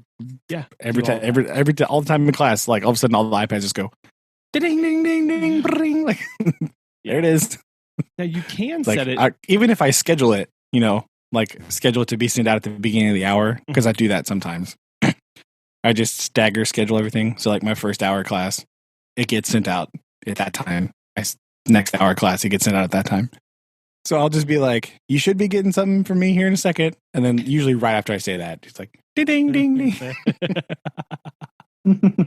every time, all the time in class, like all of a sudden, all the iPads just go ding ding ding ding bring. Like there it is. Now you can like, set it even if I schedule it, like schedule it to be sent out at the beginning of the hour because I do that sometimes. I just stagger schedule everything. So like my first hour class, it gets sent out at that time. Next hour class, it gets sent out at that time. So I'll just be like, you should be getting something from me here in a second. And then usually right after I say that, it's like, ding, ding, ding.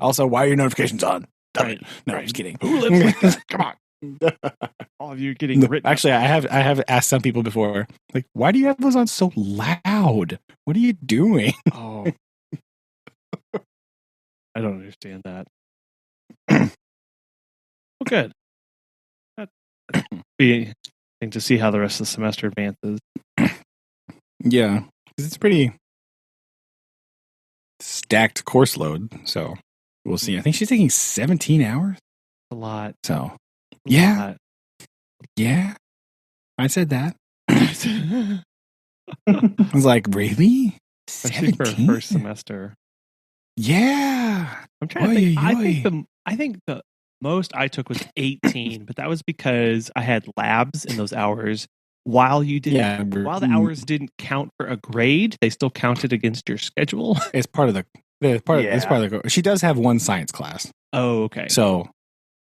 Also, why are your notifications on? Right. No, I'm just kidding. Who lives like that? Come on. All of you getting written. Actually, I have asked some people before, like, why do you have those on so loud? What are you doing? Oh. I don't understand that. Well, good. That'd be interesting to see how the rest of the semester advances. Yeah, because it's pretty stacked course load. So we'll see. I think she's taking 17 hours. A lot. So yeah, I said that. I was like, really? 17 for first semester. Yeah, I'm trying to think. I think the most I took was 18, but that was because I had labs in those hours. While the hours didn't count for a grade, they still counted against your schedule. It's part of the. She does have one science class. Oh, okay. So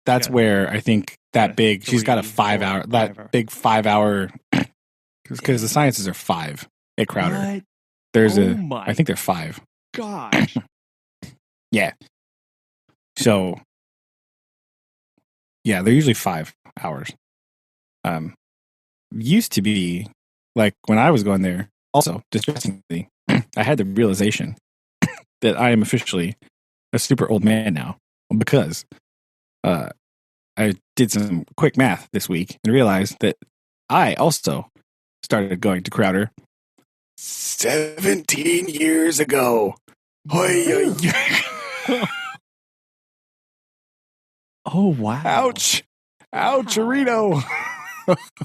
that's where I think that big. She's got a 5 hour. Big 5 hour. Because the sciences are 5 at Crowder. What? There's I think they're 5. Gosh. Yeah. So, yeah, they're usually 5 hours. Used to be like when I was going there. Also, distressingly, I had the realization that I am officially a super old man now because I did some quick math this week and realized that I also started going to Crowder 17 years ago. Oh, wow. Ouch, Reno.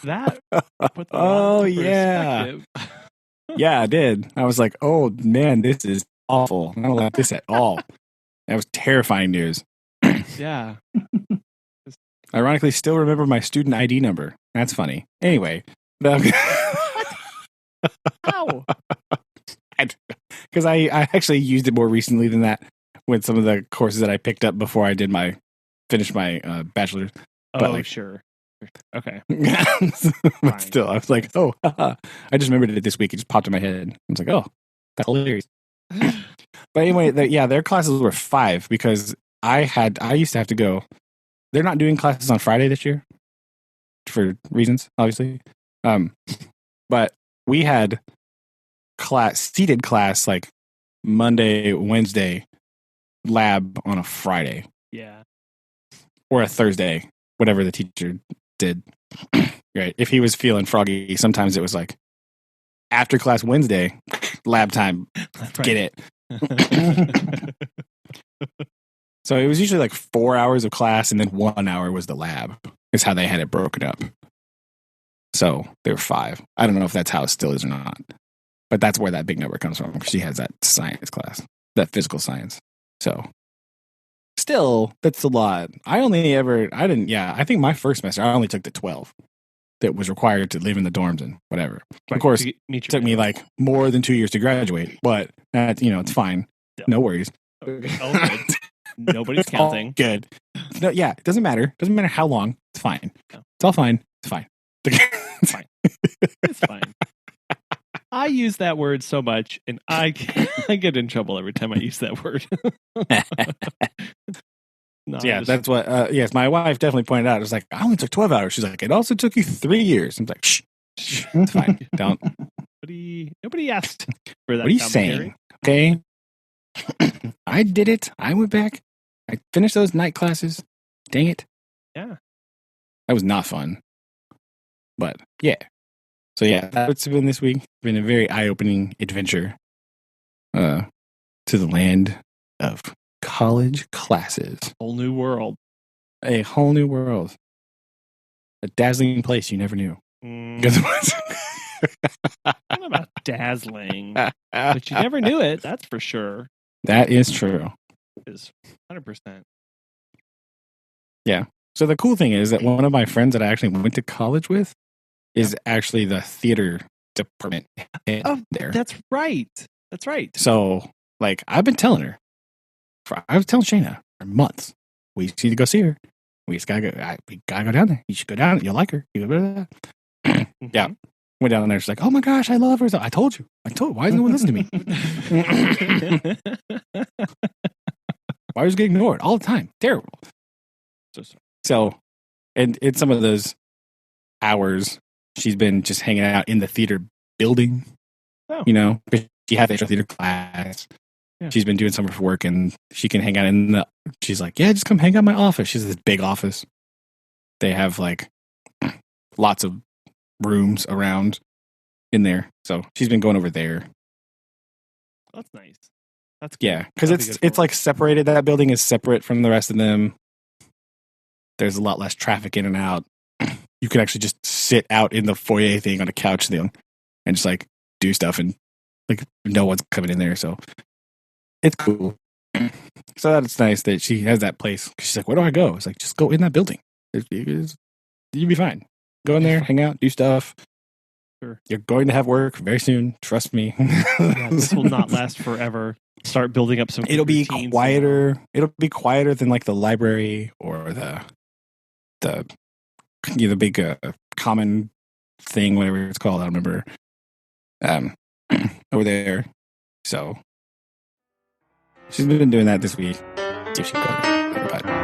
That. Oh, yeah. Yeah, I did. I was like, oh, man, this is awful. I don't like this at all. That was terrifying news. Yeah. Ironically, still remember my student ID number. That's funny. Anyway. How? Because I actually used it more recently than that with some of the courses that I picked up before I did finished my bachelor's. But sure. Okay. But still, I was like, oh, I just remembered it this week. It just popped in my head. I was like, oh, that's hilarious. But anyway, their classes were 5 because I used to have to go. They're not doing classes on Friday this year for reasons, obviously. But we had seated class like Monday, Wednesday, lab on a Friday. Yeah. Or a Thursday, whatever the teacher did. Right. If he was feeling froggy, sometimes it was like after class Wednesday, lab time. That's right. Get it. So it was usually like 4 hours of class, and then 1 hour was the lab. Is how they had it broken up. So there were 5. I don't know if that's how it still is or not, but that's where that big number comes from, because she has that science class, that physical science. So still, that's a lot. I think my first semester, I only took the 12 that was required to live in the dorms and whatever. Right. Of course, it took me like more than 2 years to graduate, but it's fine. Yeah. No worries. Okay. Nobody's counting. Good. No, yeah, it doesn't matter. Doesn't matter how long. It's fine. No. It's all fine. It's fine. It's fine. It's fine. I use that word so much, and I get in trouble every time I use that word. That's what. Yes, my wife definitely pointed out. It was like, I only took 12 hours. She's like, it also took you 3 years. I'm like, shh, it's fine. Don't. Nobody asked for that. What are you saying? Okay. I did it. I went back. I finished those night classes. Dang it. Yeah. That was not fun. But yeah. So yeah, that's been this week. Been a very eye-opening adventure to the land of college classes. Whole new world. A whole new world. A dazzling place you never knew. Not about dazzling, but you never knew it. That's for sure. That is true. Is 100%. Yeah. So the cool thing is that one of my friends that I actually went to college with is actually the theater department there. That's right. That's right. So, like, I've been telling her. I was telling Shana for months. We need to go see her. We just gotta go. We gotta go down there. You should go down. You'll like her. Yeah. Went down there. She's like, "Oh my gosh, I love her." So I told you. Why doesn't no one listen to me? Why was getting ignored all the time? Terrible. So, and in some of those hours, she's been just hanging out in the theater building. Oh. She had extra theater class. Yeah. She's been doing some of her work, and she can hang out she's like, yeah, just come hang out in my office. She's this big office. They have like lots of rooms around in there. So she's been going over there. That's nice. That's good. Yeah, because it's like separated. That building is separate from the rest of them. There's a lot less traffic in and out. You can actually just sit out in the foyer thing on a couch thing and just like do stuff, and like no one's coming in there. So it's cool. So that's nice that she has that place. She's like, where do I go? It's like, just go in that building. You'll be fine. Go in there, hang out, do stuff. Sure. You're going to have work very soon. Trust me. This will not last forever. Start building up some. It'll be quieter. It'll be quieter than like the library or the big common thing, whatever it's called. I don't remember. Over there. So she's been doing that this week. See if she can go there.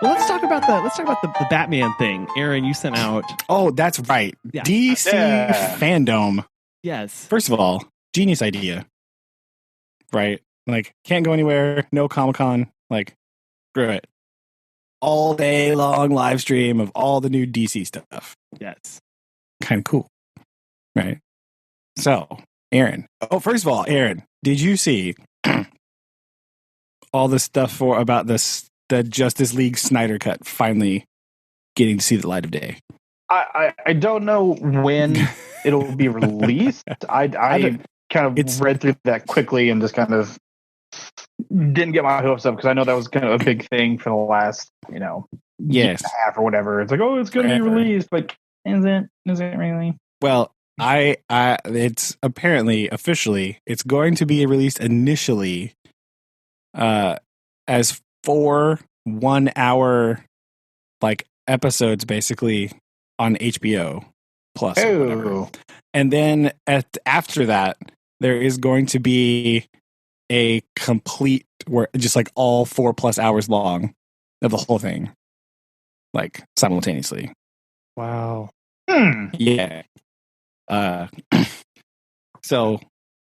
Well, let's talk about the Batman thing. Aaron, you sent out. Oh, that's right. Yeah. DC fandom. Yes. First of all, genius idea. Right? Like, can't go anywhere. No Comic-Con. Like, screw it. All day long live stream of all the new DC stuff. Yes. Kind of cool. Right? So, Aaron. Oh, first of all, Aaron, did you see all the stuff about the Justice League Snyder Cut finally getting to see the light of day? I don't know when it'll be released. I kind of read through that quickly and just kind of didn't get my hopes up, because I know that was kind of a big thing for the last, year and a half or whatever. It's like, oh, it's going to be released, but is it really? Well, it's apparently officially it's going to be released initially as 4 1-hour like episodes, basically on HBO Plus. Or whatever. And then after that, there is going to be a complete, where just like all 4+ hours long of the whole thing, like simultaneously. Wow. Yeah. So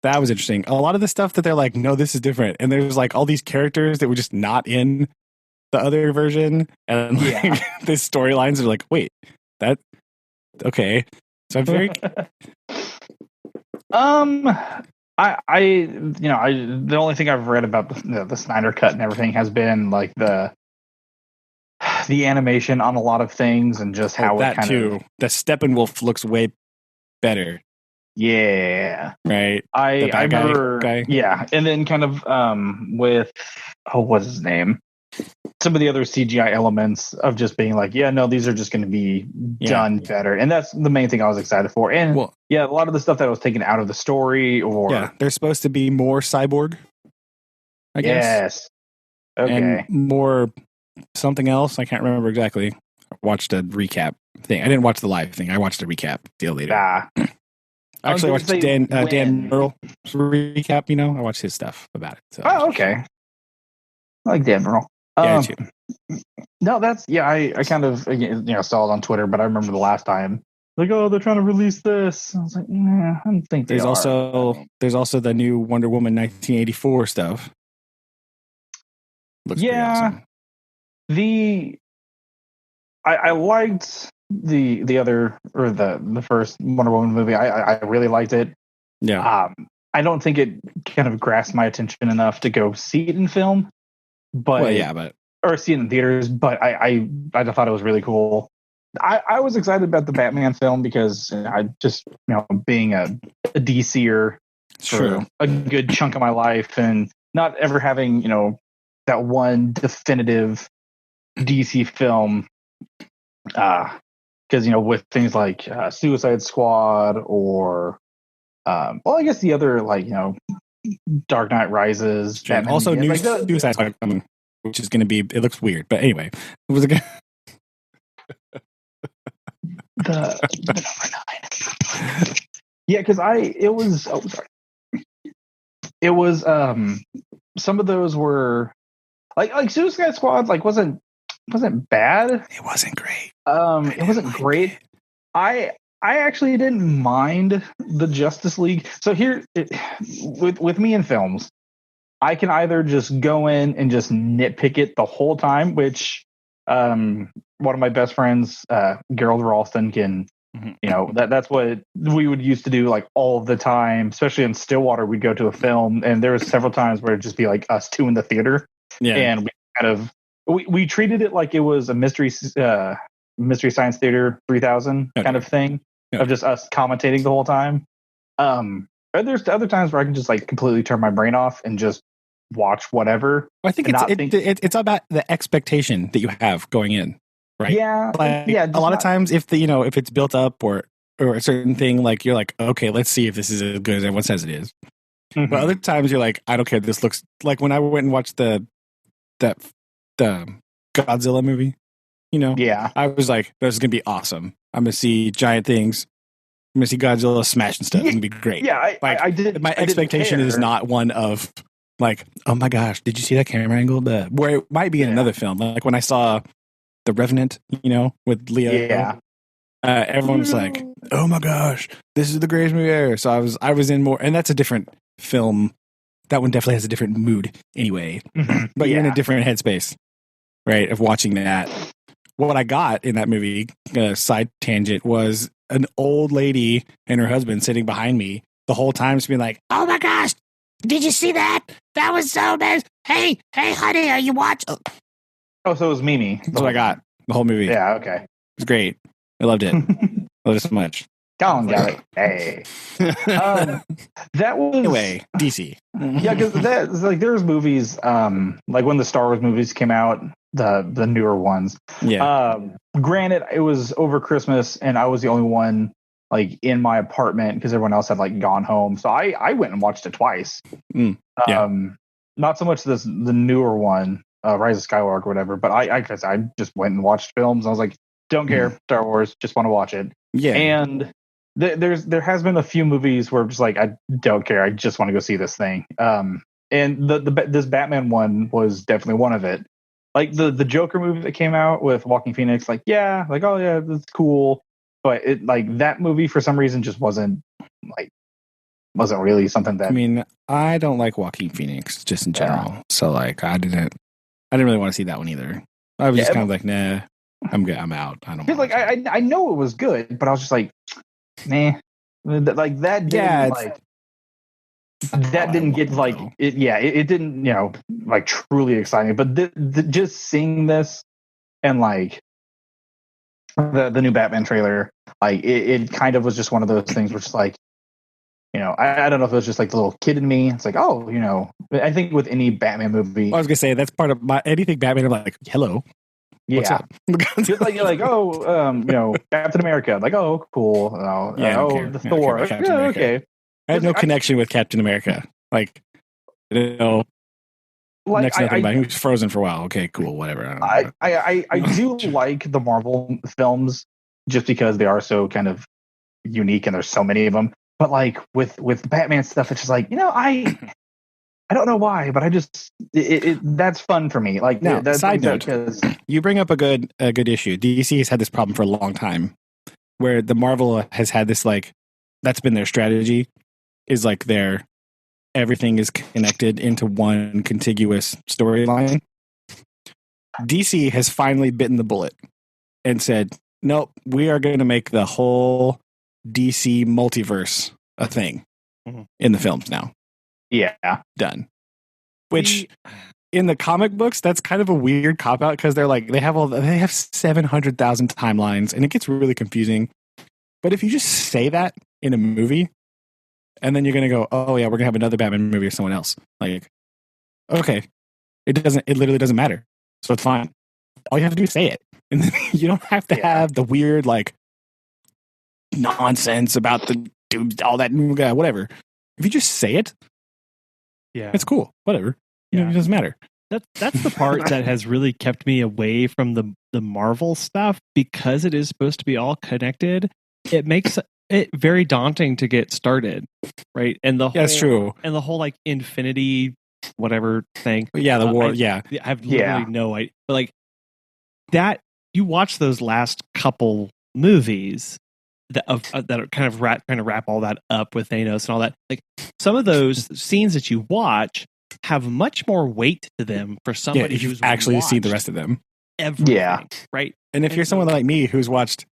that was interesting. A lot of the stuff that they're like, no, this is different, and there's like all these characters that were just not in the other version, and like the storylines are like, wait, that okay. So I'm very The only thing I've read about the Snyder Cut and everything has been like the animation on a lot of things and just how that it kind too. of. The Steppenwolf looks way better, Yeah, right? I bad remember. guy. Yeah, and then kind of with what's his name? Some of the other CGI elements of just being like, yeah, no, these are just going to be done better, and that's the main thing I was excited for. And a lot of the stuff that was taken out of the story, or there's supposed to be more cyborg. I guess. Okay. And more something else. I can't remember exactly. I watched a recap thing. I didn't watch the live thing. I watched a recap deal later. Actually, I watched Dan Merle's recap. I watched his stuff about it. So. Oh, okay. I like Dan Merle. Yeah, too. No, that's I kind of saw it on Twitter, but I remember the last time like, oh, they're trying to release this. I was like, nah, I don't think there's also the new Wonder Woman 1984 stuff. Looks pretty awesome. I liked the other or the first Wonder Woman movie. I really liked it. Yeah. I don't think it kind of grasped my attention enough to go see it in film, or see it in theaters. But I thought it was really cool. I was excited about the Batman film because I just being a DCer for a good chunk of my life and not ever having that one definitive DC film. Because with things like Suicide Squad or I guess the other Dark Knight Rises, Batman, also new Suicide Squad coming, which is going to be. It looks weird, but anyway, it was a good. the number 9. Yeah, because it was. Oh, sorry. It was. Some of those were like Suicide Squad. Wasn't bad. It wasn't great. It wasn't great. I actually didn't mind the Justice League. So here, with me in films, I can either just go in and just nitpick it the whole time, which one of my best friends, Gerald Ralston, can. That's what we would used to do all the time, especially in Stillwater. We'd go to a film, and there was several times where it'd just be us two in the theater, and we kind of. We treated it like it was a mystery science theater 3000 kind of thing of just us commentating the whole time. But there's other times where I can just completely turn my brain off and just watch whatever. I think it's about the expectation that you have going in, right? Yeah, a lot of times if if it's built up or a certain thing, you're like, okay, let's see if this is as good as everyone says it is. Mm-hmm. But other times you're like, I don't care. This looks like when I went and watched the Godzilla movie, I was like, this is gonna be awesome. I'm gonna see giant things. I'm gonna see Godzilla smashing stuff. It's gonna be great. Yeah, I did. My expectation is not one of oh my gosh, did you see that camera angle? Where it might be in another film, like when I saw The Revenant, with Leo. Yeah. Everyone was like, oh my gosh, this is the greatest movie ever. So I was in more, and that's a different film. That one definitely has a different mood anyway, but you're in a different headspace, right? Of watching that. What I got in that movie, side tangent, was an old lady and her husband sitting behind me the whole time, just being like, "Oh my gosh, did you see that? That was so bad. Hey, honey, are you watching?" Oh, so it was Mimi. That's what I got. The whole movie. Yeah, okay. It was great. I loved it. Loved it so much. Colin got it. Hey. That was anyway DC. Yeah, because there's movies like when the Star Wars movies came out, the newer ones. Yeah. Granted, it was over Christmas, and I was the only one in my apartment because everyone else had gone home. So I went and watched it twice. Not so much the newer one, Rise of Skywalker or whatever, but I just went and watched films. I was like, don't care, Star Wars, just want to watch it. Yeah. And there has been a few movies where I'm just I don't care, I just want to go see this thing. And this Batman one was definitely one of it. The Joker movie that came out with Joaquin Phoenix, oh yeah, that's cool. But it that movie for some reason just wasn't really something that. I mean, I don't like Joaquin Phoenix just in general. Yeah. So I didn't really want to see that one either. I was just kind of like, nah, I'm good. I'm out. I don't. I know it was good, but I was just like, nah. Like that didn't Yeah, like that didn't get like it. Yeah, it didn't like truly exciting. But just seeing this and like the new Batman trailer, like it kind of was just one of those things where it's like, I don't know if it was just like the little kid in me. It's like, oh, I think with any Batman movie, I was gonna say that's part of my anything Batman. I'm like, hello, what's yeah, up? just like you're like, oh, Captain America, like, oh, cool, Yeah, I don't care. the I don't care Thor, about Captain America. okay. I have no connection with Captain America. Like, next nothing about him. He was frozen for a while. Okay, cool, whatever. I do like the Marvel films just because they are so kind of unique and there's so many of them. But like with Batman stuff, it's just like I don't know why, but I just that's fun for me. Like now, that's side note, because you bring up a good issue. DC has had this problem for a long time, where the Marvel has had this like that's been their strategy, is like everything is connected into one contiguous storyline. DC has finally bitten the bullet and said, nope, we are going to make the whole DC multiverse a thing in the films now. Yeah. Done. Which in the comic books, that's kind of a weird cop out because they're like, they have 700,000 timelines and it gets really confusing. But if you just say that in a movie, and then you're going to go, oh yeah, we're going to have another Batman movie or someone else. Like, okay. It literally doesn't matter. So it's fine. All you have to do is say it. And then you don't have to have the weird, like, nonsense about the dude, all that, whatever. If you just say it, it's cool. Whatever. It doesn't matter. That's the part that has really kept me away from the Marvel stuff because it is supposed to be all connected. It makes it very daunting to get started, right? And that's true. And the whole like infinity whatever thing. Yeah, the war. I have literally no idea. But like that, you watch those last couple movies that are kind of trying to wrap all that up with Thanos and all that. Like some of those scenes that you watch have much more weight to them for somebody who's actually seen the rest of them. Everything, right? And if you're someone like me who's watched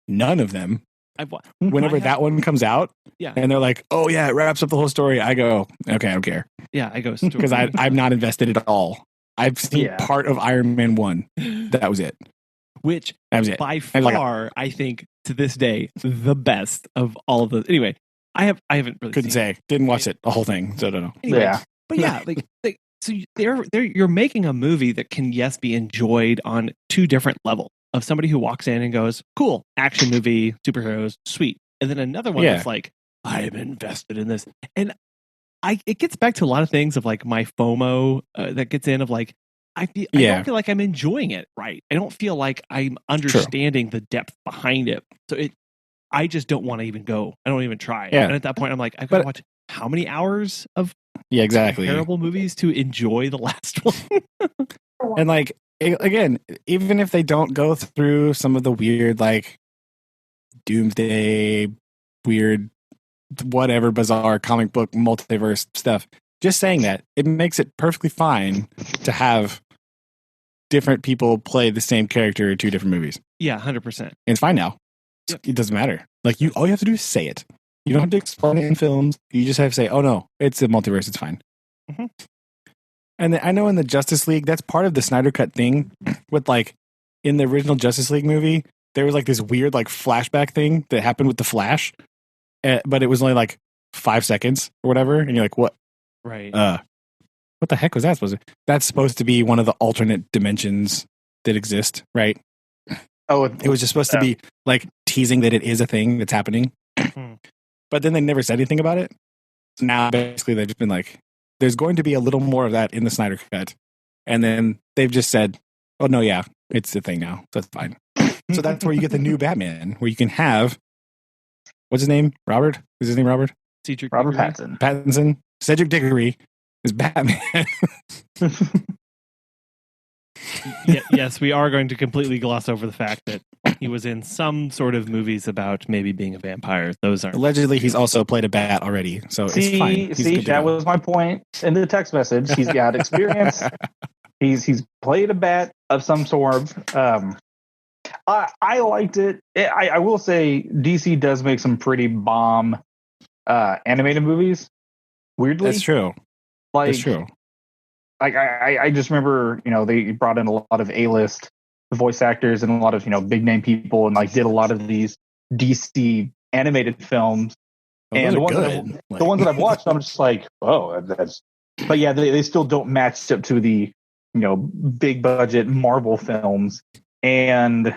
none of them, whenever that one comes out, and they're like, "Oh yeah, it wraps up the whole story," I go, "Okay, I don't care." Yeah, I go because I'm not invested at all. I've seen part of Iron Man 1. That was it. Which that was it. By far, I think to this day the best of all of those. Anyway, I haven't really couldn't say. Didn't watch it the whole thing, so I don't know. Anyway, but yeah, like so you're making a movie that can be enjoyed on two different levels. Of somebody who walks in and goes, cool, action movie, superheroes, sweet. And then another one that's like, I am invested in this. And it gets back to a lot of things of like my FOMO that gets in of like, I don't feel like I'm enjoying it right. I don't feel like I'm understanding the depth behind it. So I just don't want to even go. I don't even try. Yeah. And at that point, I'm like, I gotta watch how many hours of terrible movies to enjoy the last one? And like, again, even if they don't go through some of the weird, like, doomsday, weird, whatever, bizarre comic book multiverse stuff, just saying that, it makes it perfectly fine to have different people play the same character in two different movies. Yeah, 100%. And it's fine now. It doesn't matter. Like, all you have to do is say it. You don't have to explain it in films. You just have to say, oh no, it's a multiverse, it's fine. Mm-hmm. And I know in the Justice League, that's part of the Snyder Cut thing with like, in the original Justice League movie, there was like this weird like flashback thing that happened with the Flash, but it was only like 5 seconds or whatever. And you're like, what? Right. What the heck was that supposed to be? That's supposed to be one of the alternate dimensions that exist, right? Oh, it was just supposed to be like teasing that it is a thing that's happening. But then they never said anything about it. So now basically they've just been like, there's going to be a little more of that in the Snyder Cut. And then they've just said, oh, no, yeah, it's a thing now. So it's fine. So that's where you get the new Batman, where you can have, what's his name? Robert? Is his name Robert? Robert Pattinson. Pattinson. Cedric Diggory is Batman. Yes, we are going to completely gloss over the fact that he was in some sort of movies about maybe being a vampire. Those aren't. Allegedly, he's also played a bat already, so it's fine. That was my point in the text message. He's got experience. He's played a bat of some sort. I liked it. I will say DC does make some pretty bomb animated movies. Weirdly, That's true. like That's true. like I just remember, they brought in a lot of A-list voice actors and a lot of, big name people, and like did a lot of these DC animated films. Well, And those the are ones good. the ones that I've watched, I'm just like, oh, that's. But yeah, they still don't match up to the, big budget Marvel films. And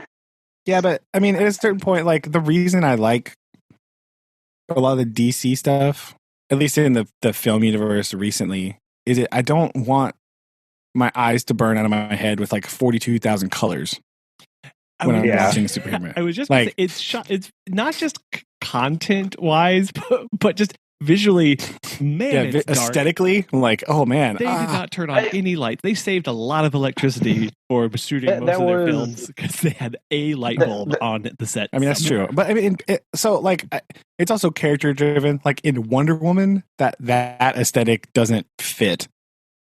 Yeah, but I mean, at a certain point, like the reason I like a lot of the DC stuff, at least in the film universe recently, is I don't want my eyes to burn out of my head with like 42,000 colors when I'm watching a superhero movie. I was just like, it's not just content wise, but just visually, man, it's dark. Aesthetically, I'm like, oh man, they did not turn on any lights. They saved a lot of electricity for shooting most of their films because they had a light bulb on the set. I mean, that's true, but I mean, it's also character driven. Like in Wonder Woman, that aesthetic doesn't fit,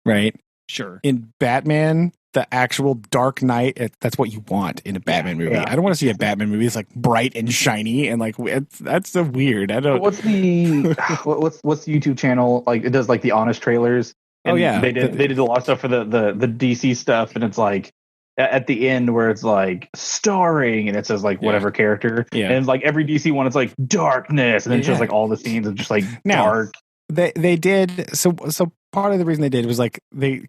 right? Sure. In Batman, the actual Dark Knight, that's what you want in a Batman movie. Yeah. I don't want to see a Batman movie that's like bright and shiny and like that's so weird. I don't. What's the YouTube channel like? It does like the honest trailers. Oh yeah, they did a lot of stuff for the DC stuff, and it's like at the end where it's like starring, and it says like whatever character, and like every DC one, it's like darkness, and then it shows like all the scenes of just like dark. They did so part of the reason they did was like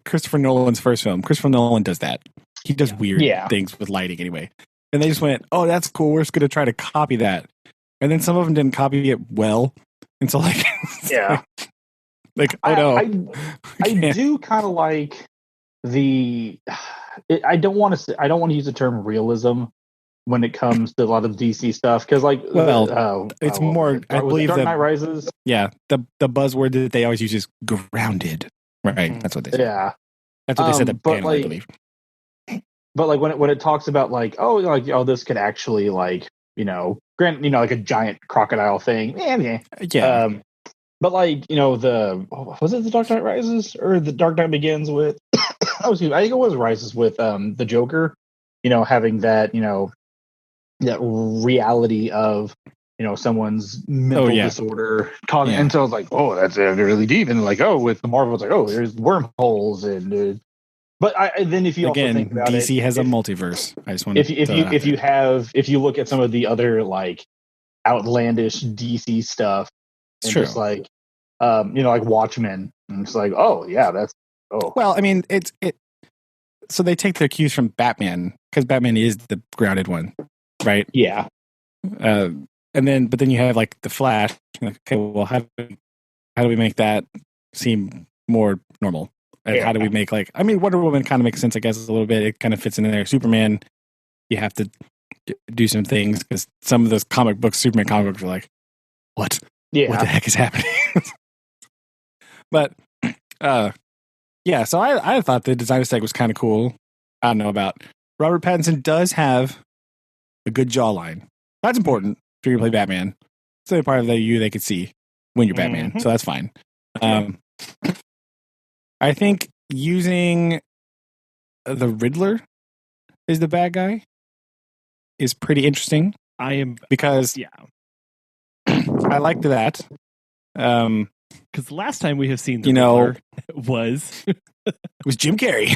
Christopher Nolan's first film. Christopher Nolan does that. He does weird things with lighting anyway. And they just went, oh, that's cool. We're just going to try to copy that. And then some of them didn't copy it well. And so like, oh no. I do kind of like I don't want to use the term realism when it comes to a lot of DC stuff, because like it's more I believe Dark Knight Rises. Yeah, the buzzword that they always use is grounded. Right, that's what they say. Yeah, that's what they said at the panel, I believe. But like when it talks about like this could actually like like a giant crocodile thing, yeah. But like was it the Dark Knight Rises or the Dark Knight Begins with? I think it was Rises with the Joker. Having that that reality of someone's mental disorder causing, and so I was like, oh, that's really deep, and like, oh, with the Marvel, it's like, oh, there's wormholes, and but then if you also think about DC has a multiverse. I just want to if you look at some of the other like outlandish DC stuff, and just like like Watchmen, and it's like, oh yeah, well, I mean so they take their cues from Batman because Batman is the grounded one, right? Yeah. But then you have like the Flash. Like, okay, well, how do we make that seem more normal? And how do we make Wonder Woman kind of makes sense, I guess, a little bit. It kind of fits in there. Superman, you have to do some things because some of those Superman comic books are like, what? Yeah. What the heck is happening? But so I thought the design aesthetic was kind of cool. I don't know about Robert Pattinson does have a good jawline. That's important if you're going to play Batman. It's the only part of you they could see when you're Batman, so that's fine. I think using the Riddler is the bad guy is pretty interesting. Because I liked that. Because the last time we have seen the Riddler was it was Jim Carrey.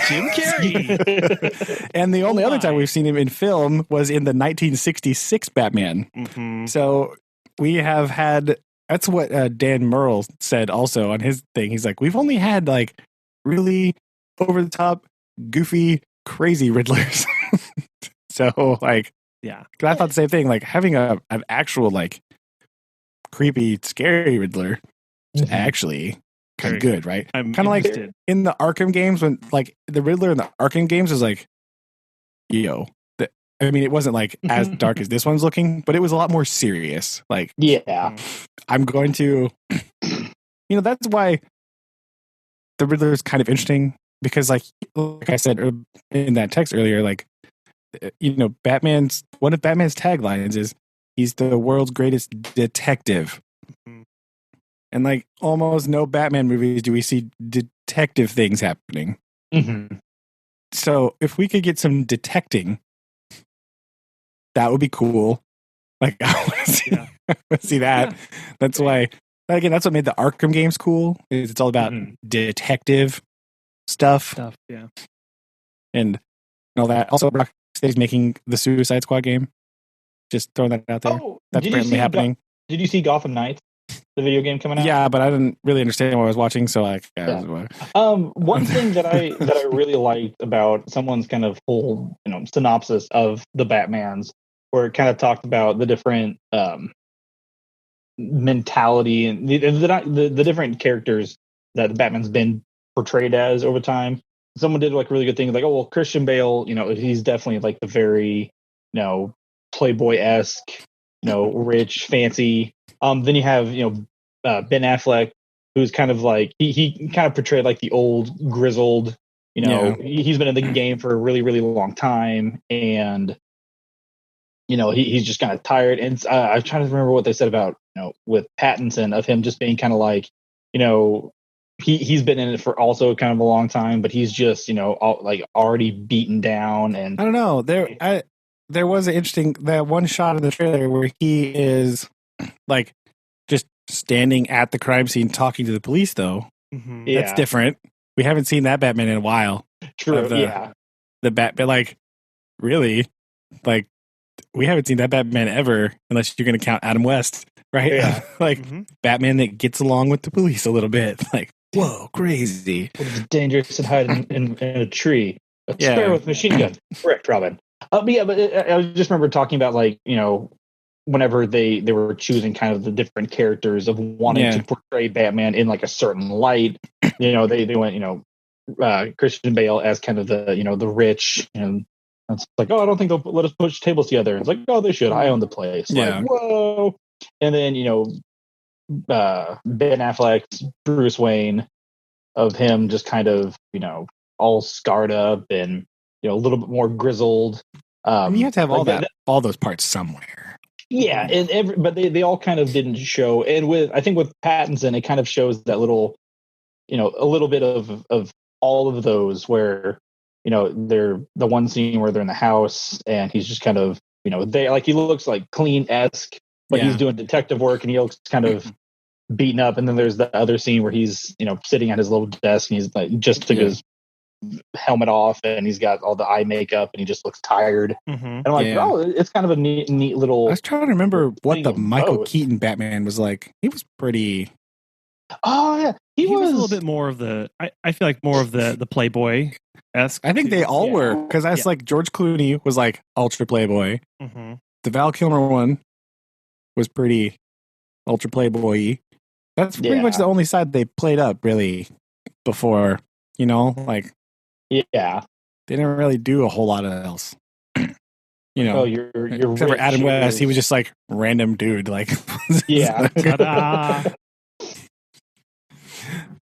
And the only other time we've seen him in film was in the 1966 Batman. Mm-hmm. So we have had. That's what Dan Murrell said also on his thing. He's like, we've only had like really over the top, goofy, crazy Riddlers. So like, yeah, I thought the same thing. Like having an actual like creepy, scary Riddler is actually kind of good, right? I'm kind of like in the Arkham games when like the Riddler in the Arkham games is like, I mean, it wasn't like as dark as this one's looking, but it was a lot more serious. Like, I'm going to, that's why the Riddler is kind of interesting because, like I said in that text earlier, like, one of Batman's taglines is he's the world's greatest detective. Mm-hmm. And like almost no Batman movies do we see detective things happening. Mm-hmm. So if we could get some detecting that would be cool. Like I want to see, see that. Yeah. That's why. Again, that's what made the Arkham games cool. Is it's all about detective stuff. Yeah. And all that. Also, Rocksteady's making the Suicide Squad game. Just throwing that out there. Oh, That's apparently happening. Did you see Gotham Knights, the video game coming out? Yeah, but I didn't really understand what I was watching, so like. One thing that I really liked about someone's kind of whole synopsis of the Batmans, where it kind of talked about the different mentality and the different characters that the Batman's been portrayed as over time. Someone did like really good things, like, oh well, Christian Bale, he's definitely like the very Playboy-esque, rich, fancy. Then you have Ben Affleck, who's kind of like he kind of portrayed like the old grizzled. He's been in the game for a really, really long time, and he's just kind of tired. And I'm trying to remember what they said about with Pattinson, of him just being kind of like he's been in it for also kind of a long time, but he's just already beaten down. And I don't know, there was an interesting that one shot in the trailer where he is like just standing at the crime scene talking to the police, though. Mm-hmm. Yeah. That's different. We haven't seen that Batman in a while. True. The Batman, like, really, like, we haven't seen that Batman ever, unless you're going to count Adam West, right? Yeah. Like, Batman that gets along with the police a little bit. Like, whoa, crazy. It's dangerous and hide in a tree. A square with a machine gun. Correct, Robin. But I just remember talking about, like, whenever they were choosing kind of the different characters of wanting to portray Batman in like a certain light, they went, Christian Bale as kind of the, the rich, and it's like, oh, I don't think they'll let us push tables together. It's like, oh, they should. I own the place. Yeah. Like, whoa. And then, Ben Affleck's Bruce Wayne, of him just kind of, all scarred up and, a little bit more grizzled. You have to have all those parts somewhere. Yeah, and but they all kind of didn't show. And I think with Pattinson, it kind of shows that little, a little bit of all of those where, they're the one scene where they're in the house and he's just kind of, he looks like clean-esque, but he's doing detective work and he looks kind of beaten up. And then there's the other scene where he's, sitting at his little desk and he's like just took his helmet off and he's got all the eye makeup and he just looks tired. And I'm like, oh, it's kind of a neat little. I was trying to remember what the Michael Keaton Batman was like. He was pretty. Oh yeah, he was a little bit more of the. I feel like more of the Playboy-esque. I think they all were, because that's like George Clooney was like ultra Playboy. The Val Kilmer one was pretty ultra Playboy-y. That's pretty much the only side they played up really before. Like. Yeah, they didn't really do a whole lot of else. Oh, you're except for Adam West, he was just like random dude. Like, yeah.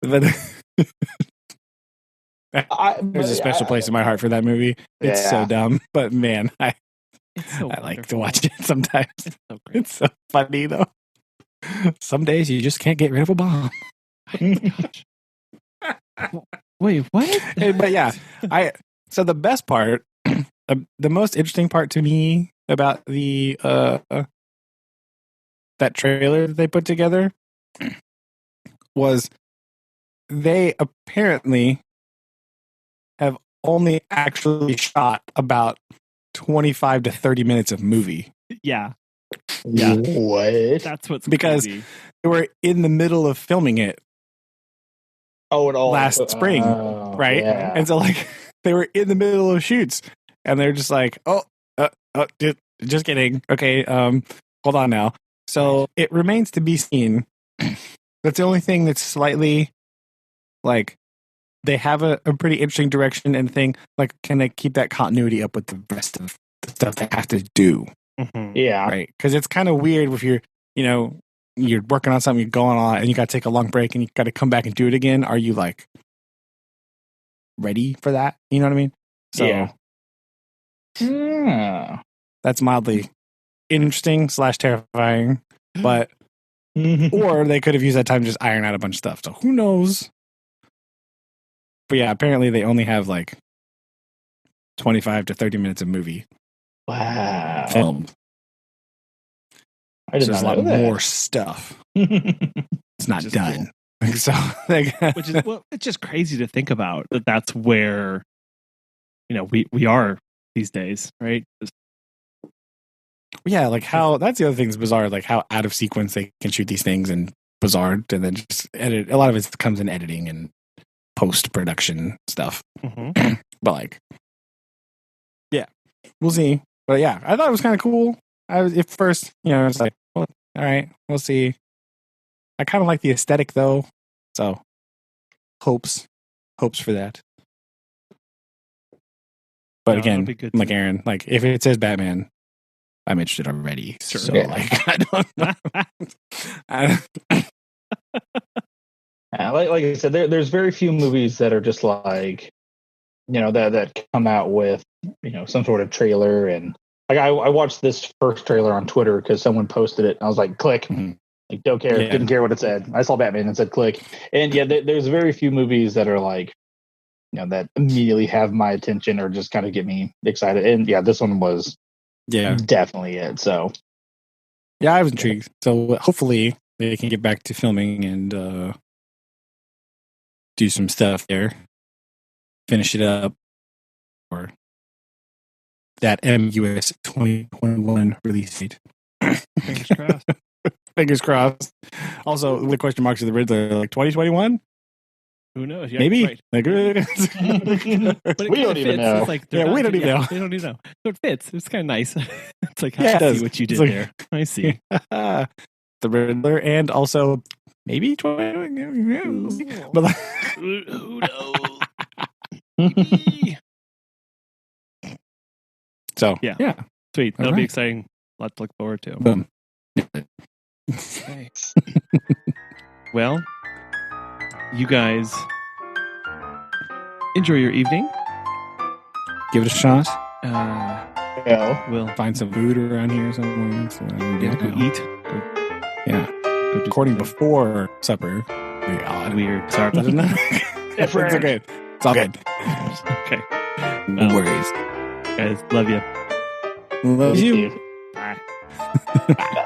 But there's a special place in my heart for that movie. It's so dumb, but man, I like to watch it sometimes. It's so funny though. Some days you just can't get rid of a bomb. Wait, what? But yeah, so the best part, the most interesting part to me about the that trailer that they put together was they apparently have only actually shot about 25 to 30 minutes of movie. Yeah. What? That's what's because crazy. They were in the middle of filming it. Oh, it all last spring, right? Yeah. And so, like, they were in the middle of shoots, and they're just like, dude, just kidding. Okay, hold on now. So it remains to be seen. That's the only thing that's slightly, like, they have a pretty interesting direction and thing. Like, can they keep that continuity up with the rest of the stuff they have to do? Yeah, right. Because it's kind of weird if you're working on something, you're going on, and you got to take a long break, and you got to come back and do it again. Are you like ready for that? You know what I mean? So, that's mildly interesting / terrifying, but or they could have used that time to just iron out a bunch of stuff. So who knows? But yeah, apparently they only have like 25 to 30 minutes of movie. Wow. filmed. I did There's not a know lot that. more stuff. It's not Just done. So, like, Which is it's just crazy to think about that. That's where we are these days, right? yeah, like how that's the other thing that's bizarre, like how out of sequence they can shoot these things and bizarre, and then just edit. A lot of it comes in editing and post production stuff. Mm-hmm. But like, yeah, we'll see. But yeah, I thought it was kind of cool. I was at first, it's like, well, all right, we'll see. I kind of like the aesthetic though, so hopes for that. But again, like Aaron, like if it says Batman, I'm interested already. Sure. So like, I don't know. Like I said, there's very few movies that are just like, that come out with, some sort of trailer. And like I watched this first trailer on Twitter because someone posted it. And I was like, click. Mhm. Like, don't care. Yeah. Didn't care what it said. I saw Batman and said click. And yeah, there's very few movies that are like, that immediately have my attention or just kind of get me excited. And yeah, this one was definitely it. So yeah, I was intrigued. So hopefully they can get back to filming and do some stuff there, finish it up, or that MUS 2021 release date. Fingers crossed. Fingers crossed. Also, the question marks of the Riddler, like 2021. Who knows? Yeah, maybe. right. Like, But we don't even know. It's like we don't even know. They don't even know. So it fits. It's kind of nice. It's like, Yeah, it I does. see what you did It's like- there. I see. the Riddler, and also maybe 2021. But like, Who knows? so Yeah. Sweet. That'll be right. exciting. A lot to look forward to. Boom. Okay. Well, you guys enjoy your evening. Give it a shot. We'll Find some food around here somewhere. So go eat. Yeah. Go do Recording something before supper. Very odd. weird. Sorry about It's that. okay. It's all good. Okay. No worries. Guys, love you. Love you. Bye. Bye.